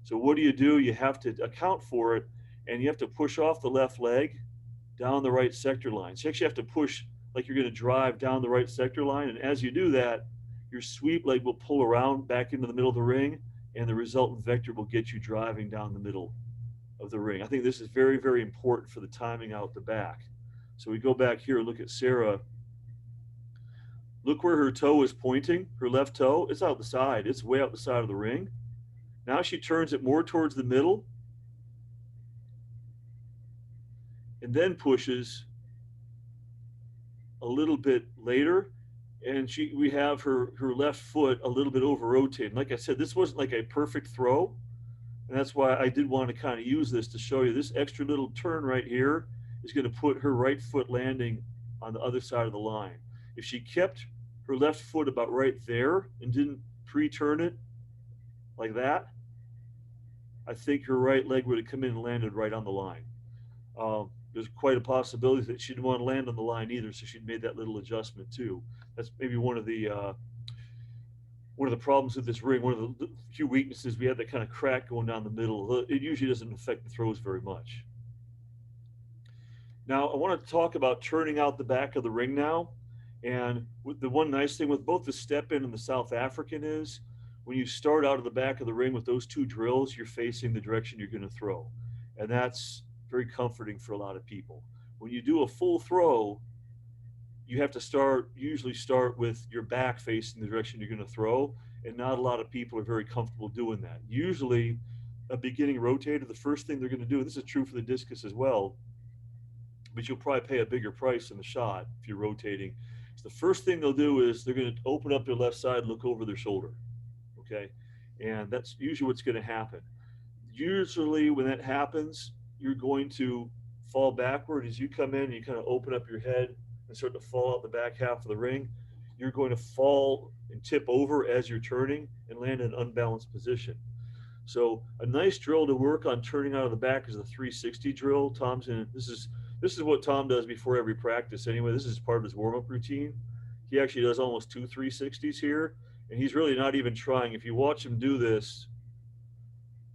So what do? You have to account for it, and you have to push off the left leg down the right sector line. So you actually have to push like you're going to drive down the right sector line. And as you do that, your sweep leg will pull around back into the middle of the ring, and the resultant vector will get you driving down the middle of the ring. I think this is very, very important for the timing out the back. So we go back here and look at Sarah. Look where her toe is pointing, her left toe. It's out the side. It's way out the side of the ring. Now she turns it more towards the middle and then pushes a little bit later. And we have her left foot a little bit over rotated. Like I said, this wasn't like a perfect throw. And that's why I did want to kind of use this to show you this extra little turn right here is going to put her right foot landing on the other side of the line. If she kept her left foot about right there and didn't pre-turn it like that, I think her right leg would have come in and landed right on the line. There's quite a possibility that she didn't want to land on the line either, so she'd made that little adjustment too. That's maybe one of the one of the problems with this ring, one of the few weaknesses, we have that kind of crack going down the middle. It usually doesn't affect the throws very much. Now, I want to talk about turning out the back of the ring now. And the one nice thing with both the step in and the South African is when you start out of the back of the ring with those two drills, you're facing the direction you're going to throw. And that's very comforting for a lot of people. When you do a full throw, you have to usually start with your back facing the direction you're going to throw. And not a lot of people are very comfortable doing that. Usually, a beginning rotator, the first thing they're going to do, and this is true for the discus as well, but you'll probably pay a bigger price in the shot if you're rotating. So the first thing they'll do is they're going to open up their left side, look over their shoulder. Okay. And that's usually what's going to happen. Usually, when that happens, you're going to fall backward as you come in and you kind of open up your head and start to fall out the back half of the ring. You're going to fall and tip over as you're turning and land in an unbalanced position. So a nice drill to work on turning out of the back is the 360 drill. This is what Tom does before every practice anyway. This is part of his warm-up routine. He actually does almost two 360s here, and he's really not even trying. If you watch him do this,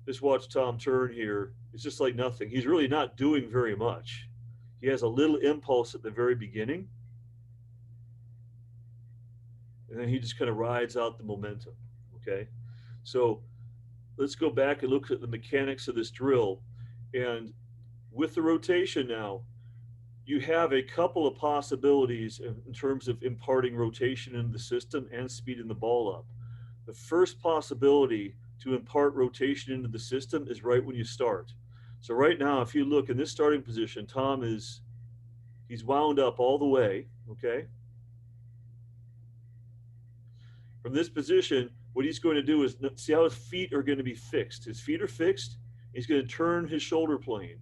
just watch Tom turn here. It's just like nothing. He's really not doing very much. He has a little impulse at the very beginning, and then he just kind of rides out the momentum, okay? So let's go back and look at the mechanics of this drill. And with the rotation now, you have a couple of possibilities in terms of imparting rotation into the system and speeding the ball up. The first possibility to impart rotation into the system is right when you start. So right now, if you look in this starting position, he's wound up all the way, okay? From this position, what he's going to do is see how his feet are going to be fixed. His feet are fixed. He's going to turn his shoulder plane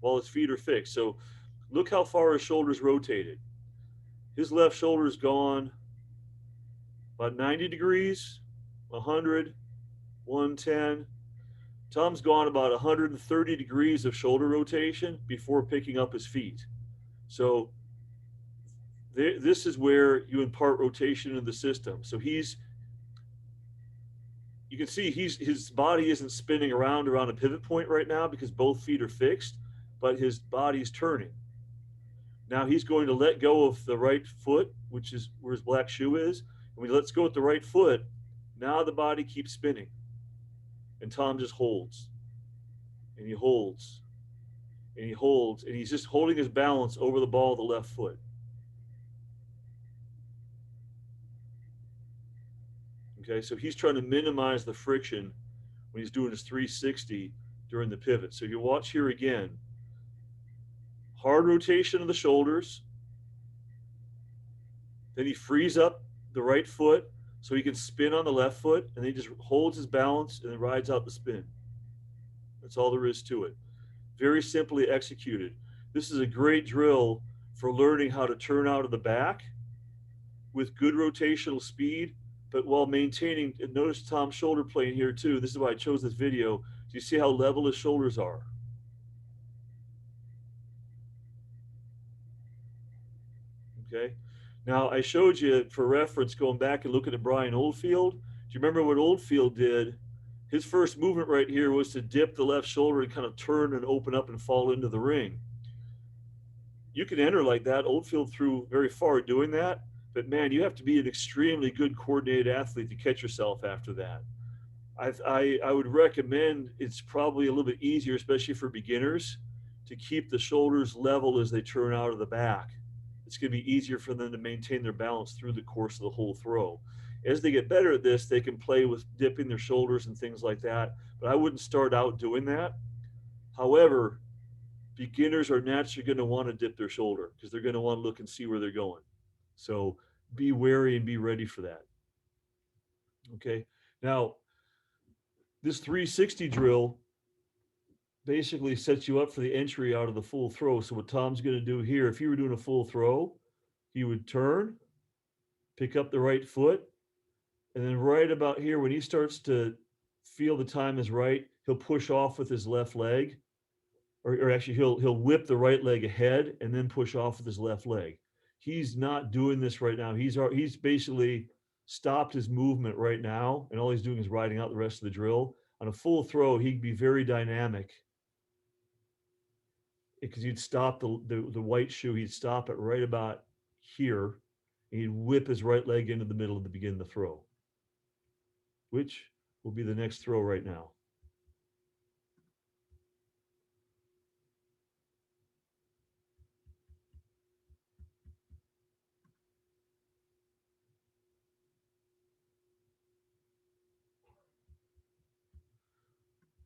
while his feet are fixed. So look how far his shoulder's rotated. His left shoulder's gone about 90 degrees, 100, 110. Tom's gone about 130 degrees of shoulder rotation before picking up his feet. So this is where you impart rotation in the system. So you can see his body isn't spinning around a pivot point right now because both feet are fixed, but his body's turning. Now he's going to let go of the right foot, which is where his black shoe is. And when he lets go with the right foot, now the body keeps spinning. And Tom just holds. And he holds. And he holds. And he's just holding his balance over the ball of the left foot. Okay, so he's trying to minimize the friction when he's doing his 360 during the pivot. So you watch here again. Hard rotation of the shoulders. Then he frees up the right foot so he can spin on the left foot, and then he just holds his balance and then rides out the spin. That's all there is to it. Very simply executed. This is a great drill for learning how to turn out of the back with good rotational speed, but while maintaining, and notice Tom's shoulder plane here too. This is why I chose this video. Do you see how level his shoulders are? Okay. Now I showed you for reference going back and looking at Brian Oldfield. Do you remember what Oldfield did? His first movement right here was to dip the left shoulder and kind of turn and open up and fall into the ring. You can enter like that. Oldfield threw very far doing that, but man, you have to be an extremely good coordinated athlete to catch yourself after that. I would recommend it's probably a little bit easier, especially for beginners, to keep the shoulders level as they turn out of the back. It's going to be easier for them to maintain their balance through the course of the whole throw. As they get better at this, they can play with dipping their shoulders and things like that, but I wouldn't start out doing that. However, beginners are naturally going to want to dip their shoulder because they're going to want to look and see where they're going. So be wary and be ready for that. Okay. Now, this 360 drill basically sets you up for the entry out of the full throw. So what Tom's going to do here, if he were doing a full throw, he would turn, pick up the right foot, and then right about here, when he starts to feel the time is right, he'll push off with his left leg, or actually he'll whip the right leg ahead and then push off with his left leg. He's not doing this right now. He's basically stopped his movement right now, and all he's doing is riding out the rest of the drill, on a full throw, he'd be very dynamic because you'd stop the white shoe, he'd stop it right about here, and he'd whip his right leg into the middle to begin the throw, which will be the next throw right now.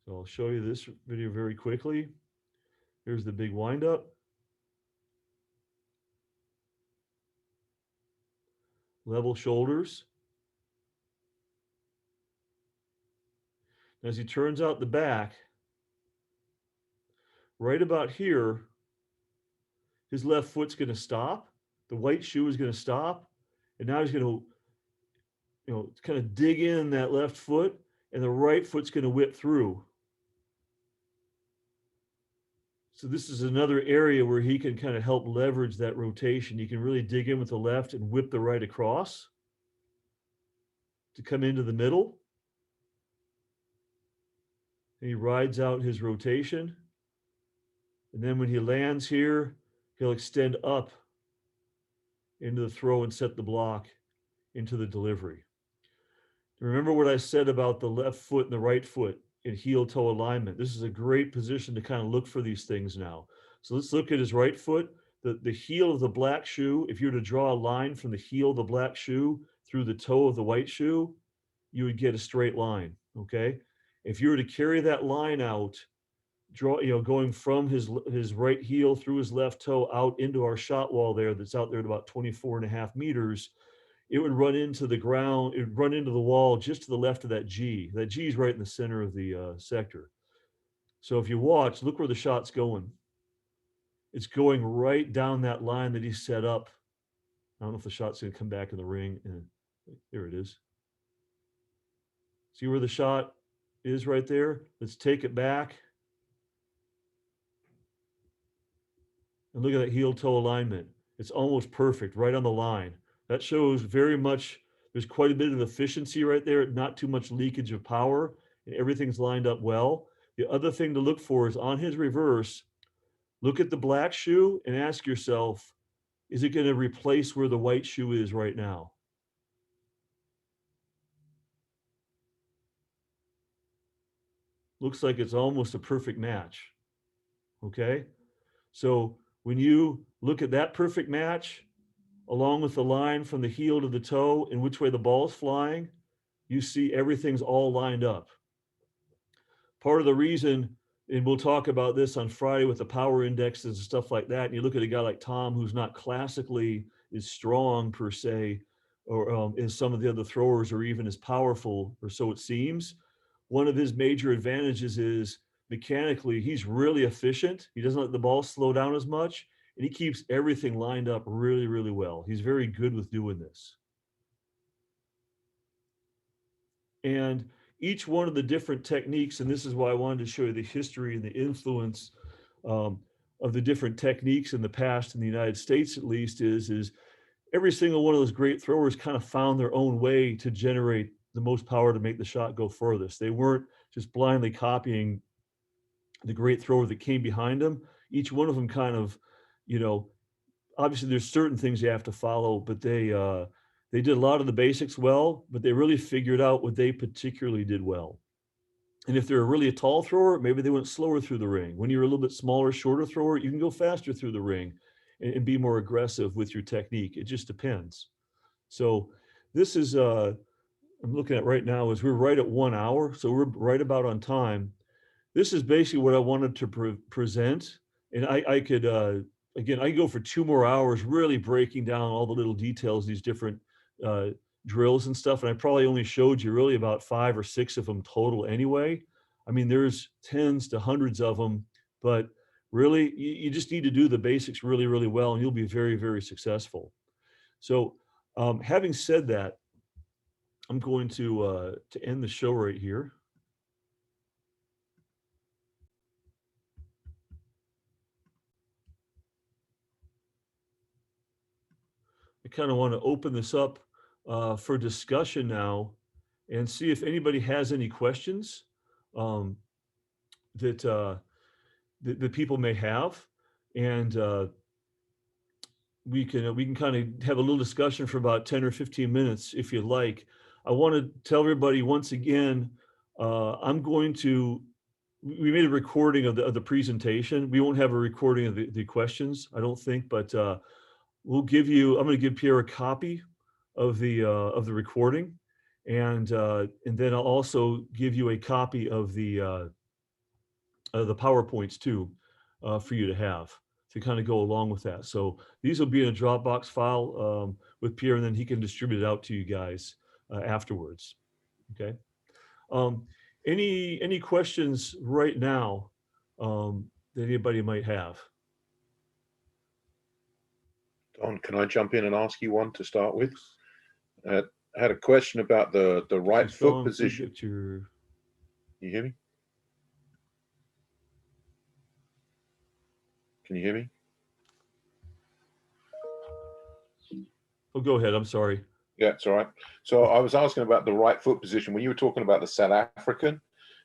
So I'll show you this video very quickly. Here's the big windup. Level shoulders. As he turns out the back, right about here, his left foot's going to stop. The white shoe is going to stop. And now he's going to, kind of dig in that left foot, and the right foot's going to whip through. So this is another area where he can kind of help leverage that rotation. You can really dig in with the left and whip the right across to come into the middle. And he rides out his rotation. And then when he lands here, he'll extend up into the throw and set the block into the delivery. Remember what I said about the left foot and the right foot in heel toe alignment. This is a great position to kind of look for these things now. So let's look at his right foot. The heel of the black shoe, if you were to draw a line from the heel of the black shoe through the toe of the white shoe, you would get a straight line, okay? If you were to carry that line out, going from his right heel through his left toe out into our shot wall there that's out there at about 24.5 meters, it would run into the ground, it would run into the wall just to the left of that G. That G is right in the center of the sector. So if you watch, look where the shot's going. It's going right down that line that he set up. I don't know if the shot's going to come back in the ring. And there it is. See where the shot is right there? Let's take it back. And look at that heel toe alignment. It's almost perfect, right on the line. That shows very much, there's quite a bit of efficiency right there, not too much leakage of power, and everything's lined up well. The other thing to look for is on his reverse, look at the black shoe and ask yourself, is it going to replace where the white shoe is right now? Looks like it's almost a perfect match. Okay? So when you look at that perfect match, along with the line from the heel to the toe and which way the ball's flying, you see everything's all lined up. Part of the reason, and we'll talk about this on Friday with the power indexes and stuff like that, and you look at a guy like Tom who's not classically as strong per se, or as some of the other throwers, or even as powerful, or so it seems. One of his major advantages is mechanically, he's really efficient. He doesn't let the ball slow down as much, and he keeps everything lined up really, really well. He's very good with doing this. And each one of the different techniques, and this is why I wanted to show you the history and the influence of the different techniques in the past in the United States, at least, is every single one of those great throwers kind of found their own way to generate the most power to make the shot go furthest. They weren't just blindly copying the great thrower that came behind them. Each one of them kind of, obviously there's certain things you have to follow, but they did a lot of the basics well, but they really figured out what they particularly did well. And if they're really a tall thrower, maybe they went slower through the ring. When you're a little bit smaller, shorter thrower, you can go faster through the ring and be more aggressive with your technique. It just depends. So this is, I'm looking at right now, is we're right at 1 hour. So we're right about on time. This is basically what I wanted to present. And I could, again, I could go for 2 more hours really breaking down all the little details, these different drills and stuff. And I probably only showed you really about 5 or 6 of them total anyway. I mean, there's tens to hundreds of them, but really you just need to do the basics really, really well, and you'll be very, very successful. So having said that, I'm going to end the show right here. I kind of want to open this up for discussion now and see if anybody has any questions um, that, that people may have. And we can kind of have a little discussion for about 10 or 15 minutes if you'd like. I want to tell everybody once again, I'm going to we made a recording of the presentation. We won't have a recording of the questions, I don't think, but we'll give you, I'm going to give Pierre a copy of the recording. And then I'll also give you a copy of the PowerPoints too, for you to have to kind of go along with that. So these will be in a Dropbox file with Pierre, and then he can distribute it out to you guys afterwards. Okay. Um, any questions right now that anybody might have? Don, can I jump in and ask you one to start with? I had a question about the right foot position. Can you hear me? Can you hear me? Oh, go ahead. I'm sorry. Yeah, it's all right. So I was asking about the right foot position. When you were talking about the South African,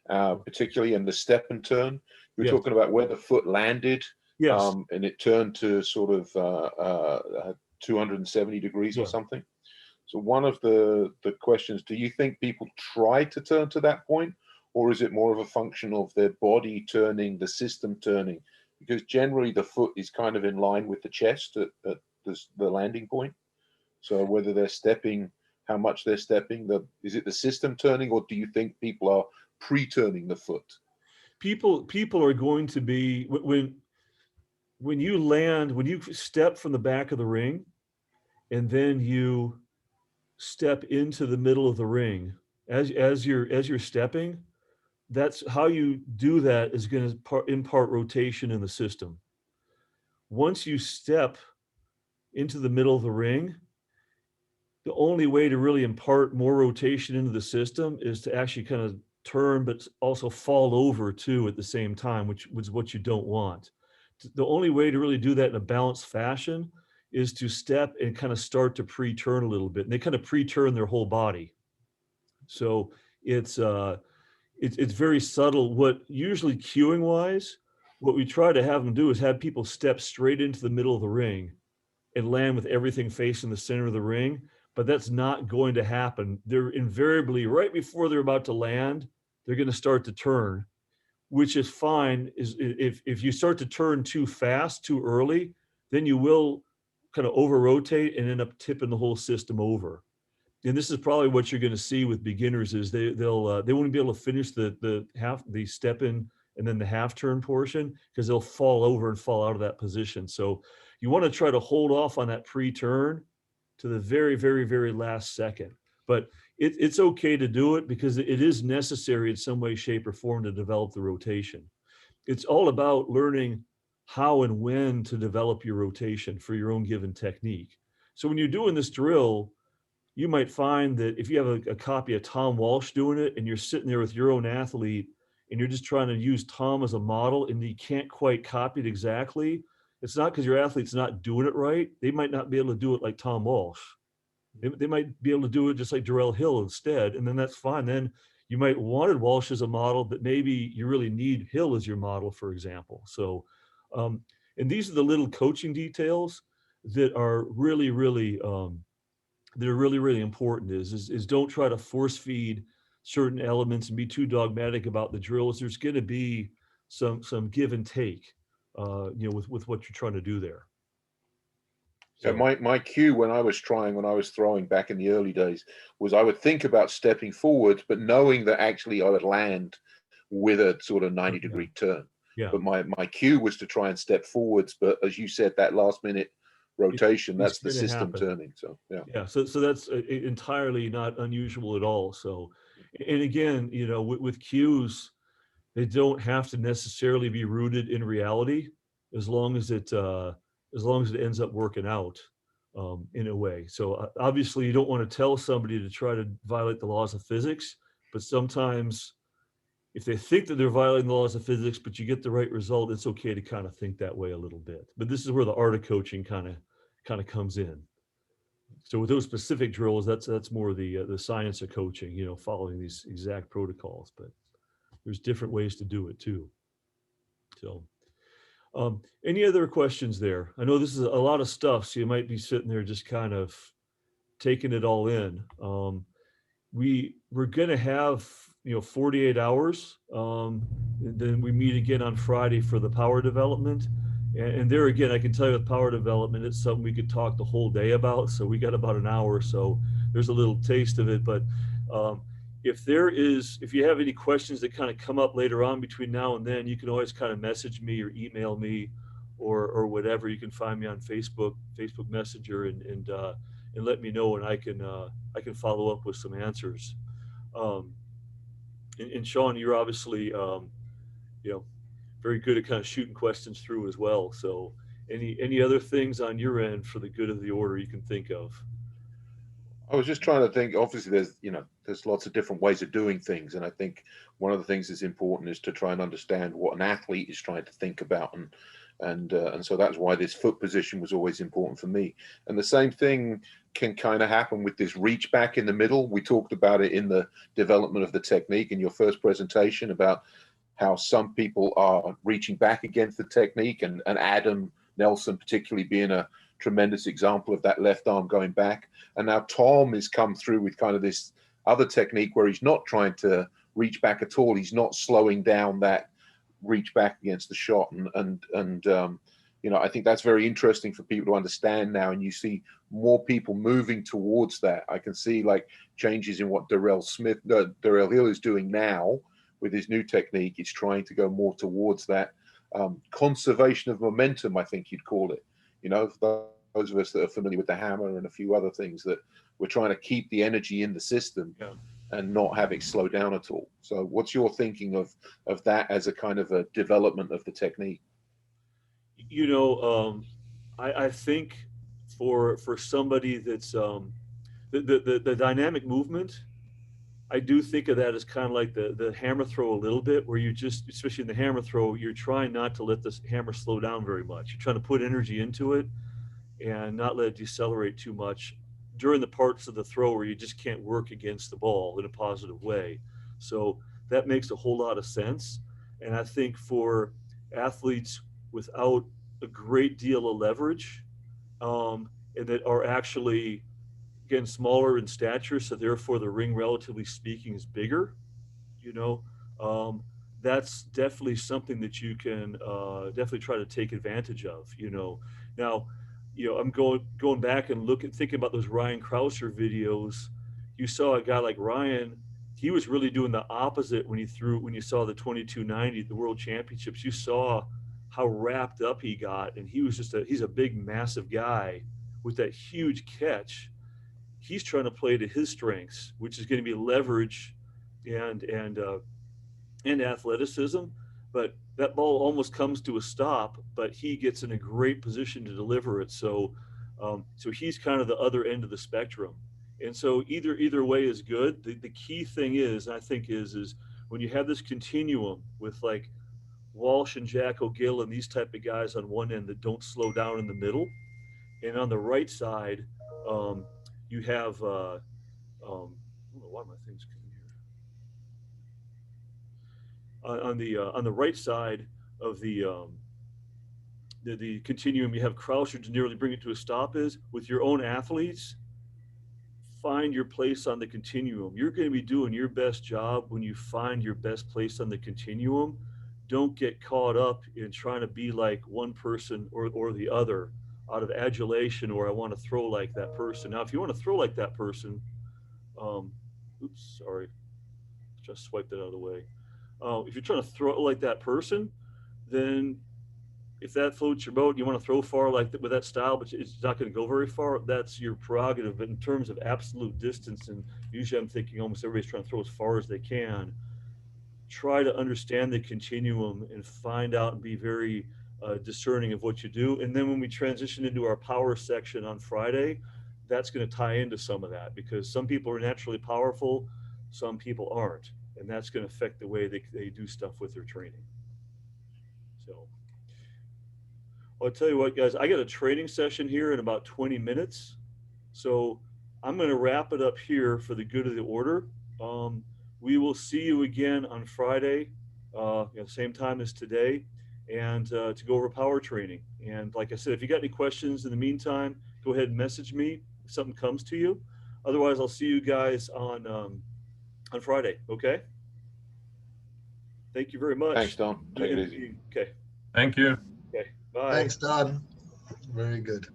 particularly in the step and turn, you were Yes. talking about where the foot landed. Yes. And it turned to sort of 270 degrees Yeah. or something. So one of the questions, do you think people try to turn to that point, or is it more of a function of their body turning, the system turning? Because generally the foot is kind of in line with the chest at the landing point. So whether they're stepping, how much they're stepping, is it the system turning, or do you think people are pre-turning the foot? People are going to be when you land, when you step from the back of the ring, and then you step into the middle of the ring as you're stepping, that's how you do that is going to impart rotation in the system. Once you step into the middle of the ring, the only way to really impart more rotation into the system is to actually kind of turn, but also fall over too at the same time, which was what you don't want. The only way to really do that in a balanced fashion is to step and kind of start to pre-turn a little bit. And they kind of pre-turn their whole body. So it's very subtle. What usually cueing wise, what we try to have them do is have people step straight into the middle of the ring and land with everything facing the center of the ring. But that's not going to happen. They're invariably right before they're about to land, they're going to start to turn, which is fine. Is if you start to turn too fast, too early, then you will kind of over rotate and end up tipping the whole system over. And this is probably what you're going to see with beginners is they won't be able to finish the step in and then the half turn portion because they'll fall over and fall out of that position. So you want to try to hold off on that pre-turn to the very, very, very last second. But it's okay to do it because it is necessary in some way, shape, or form to develop the rotation. It's all about learning how and when to develop your rotation for your own given technique. So when you're doing this drill, you might find that if you have a copy of Tom Walsh doing it and you're sitting there with your own athlete and you're just trying to use Tom as a model and you can't quite copy it exactly, it's not because your athlete's not doing it right. They might not be able to do it like Tom Walsh. They might be able to do it just like Darrell Hill instead, and then that's fine. Then you might wanted Walsh as a model, but maybe you really need Hill as your model, for example. So, and these are the little coaching details that are really, really that are really, really important is don't try to force feed certain elements and be too dogmatic about the drills. There's going to be some give and take, with what you're trying to do there. So my cue when I was throwing back in the early days was I would think about stepping forwards, but knowing that actually I would land with a sort of 90-degree turn. Yeah. But my cue was to try and step forwards. But as you said, that last minute rotation, that's the system turning. So yeah. So that's entirely not unusual at all. So, and again, with cues, they don't have to necessarily be rooted in reality as long as it ends up working out in a way. So obviously you don't want to tell somebody to try to violate the laws of physics, but sometimes if they think that they're violating the laws of physics, but you get the right result, it's okay to kind of think that way a little bit. But this is where the art of coaching kind of comes in. So with those specific drills, that's more the science of coaching, you know, following these exact protocols. But there's different ways to do it too. So, any other questions there? I know this is a lot of stuff, so you might be sitting there just kind of taking it all in. We're gonna have, you know, 48 hours. And then we meet again on Friday for the power development. And there again, I can tell you with power development, it's something we could talk the whole day about. So we got about an hour, so there's a little taste of it. But um, if you have any questions that kind of come up later on between now and then, you can always kind of message me or email me, or whatever. You can find me on Facebook Messenger, and let me know, and I can follow up with some answers. Um, and Sean, you're obviously, you know, very good at kind of shooting questions through as well. So any other things on your end for the good of the order you can think of? I was just trying to think. Obviously, there's lots of different ways of doing things, and I think one of the things that's important is to try and understand what an athlete is trying to think about, and so that's why this foot position was always important for me. And the same thing can kind of happen with this reach back in the middle. We talked about it in the development of the technique in your first presentation about how some people are reaching back against the technique, and Adam Nelson particularly being a tremendous example of that left arm going back. And now Tom has come through with kind of this other technique where he's not trying to reach back at all. He's not slowing down that reach back against the shot. And I think that's very interesting for people to understand now. And you see more people moving towards that. I can see like changes in what Darrell Hill is doing now with his new technique. He's trying to go more towards that conservation of momentum, I think you'd call it. For those of us that are familiar with the hammer and a few other things, that we're trying to keep the energy in the system, Yeah. and not have it slow down at all. So what's your thinking of that as a kind of a development of the technique? You know, I think for somebody that's the dynamic movement, I do think of that as kind of like the hammer throw a little bit, where you just, especially in the hammer throw, you're trying not to let this hammer slow down very much. You're trying to put energy into it and not let it decelerate too much during the parts of the throw where you just can't work against the ball in a positive way. So that makes a whole lot of sense. And I think for athletes without a great deal of leverage, and that are actually, again, smaller in stature, so therefore the ring, relatively speaking, is bigger, you know, um, that's definitely something that you can definitely try to take advantage of. Now, I'm going back and thinking about those Ryan Krauser videos. You saw a guy like Ryan; he was really doing the opposite when you saw the 2290 at the World Championships. You saw how wrapped up he got, and he's a big, massive guy with that huge catch. He's trying to play to his strengths, which is going to be leverage and and uh, and athleticism. But that ball almost comes to a stop, but he gets in a great position to deliver it. So he's kind of the other end of the spectrum. And so either way is good. The key thing is, I think, is when you have this continuum with like Walsh and Jack O'Gill and these type of guys on one end that don't slow down in the middle, and on the right side, um, you have I don't know why my thing's coming here. On the right side of the continuum, you have Croucher to nearly bring it to a stop. Is with your own athletes, find your place on the continuum. You're going to be doing your best job when you find your best place on the continuum. Don't get caught up in trying to be like one person or the other out of adulation, or I want to throw like that person. Now, if you want to throw like that person, um, oops, sorry, just swipe that out of the way. If you're trying to throw like that person, then if that floats your boat, you want to throw far like that with that style, but it's not going to go very far. That's your prerogative. But in terms of absolute distance, and usually I'm thinking almost everybody's trying to throw as far as they can. Try to understand the continuum and find out and be very discerning of what you do. And then when we transition into our power section on Friday, that's going to tie into some of that, because some people are naturally powerful, some people aren't. And that's going to affect the way they do stuff with their training. So I'll tell you what, guys, I got a training session here in about 20 minutes. So I'm going to wrap it up here for the good of the order. We will see you again on Friday, same time as today, and to go over power training. And like I said, if you got any questions in the meantime, go ahead and message me if something comes to you. Otherwise, I'll see you guys on Friday. Okay. Thank you very much. Thanks, Don. Take it easy. Okay. Thank you. Okay. Bye. Thanks, Don. Very good.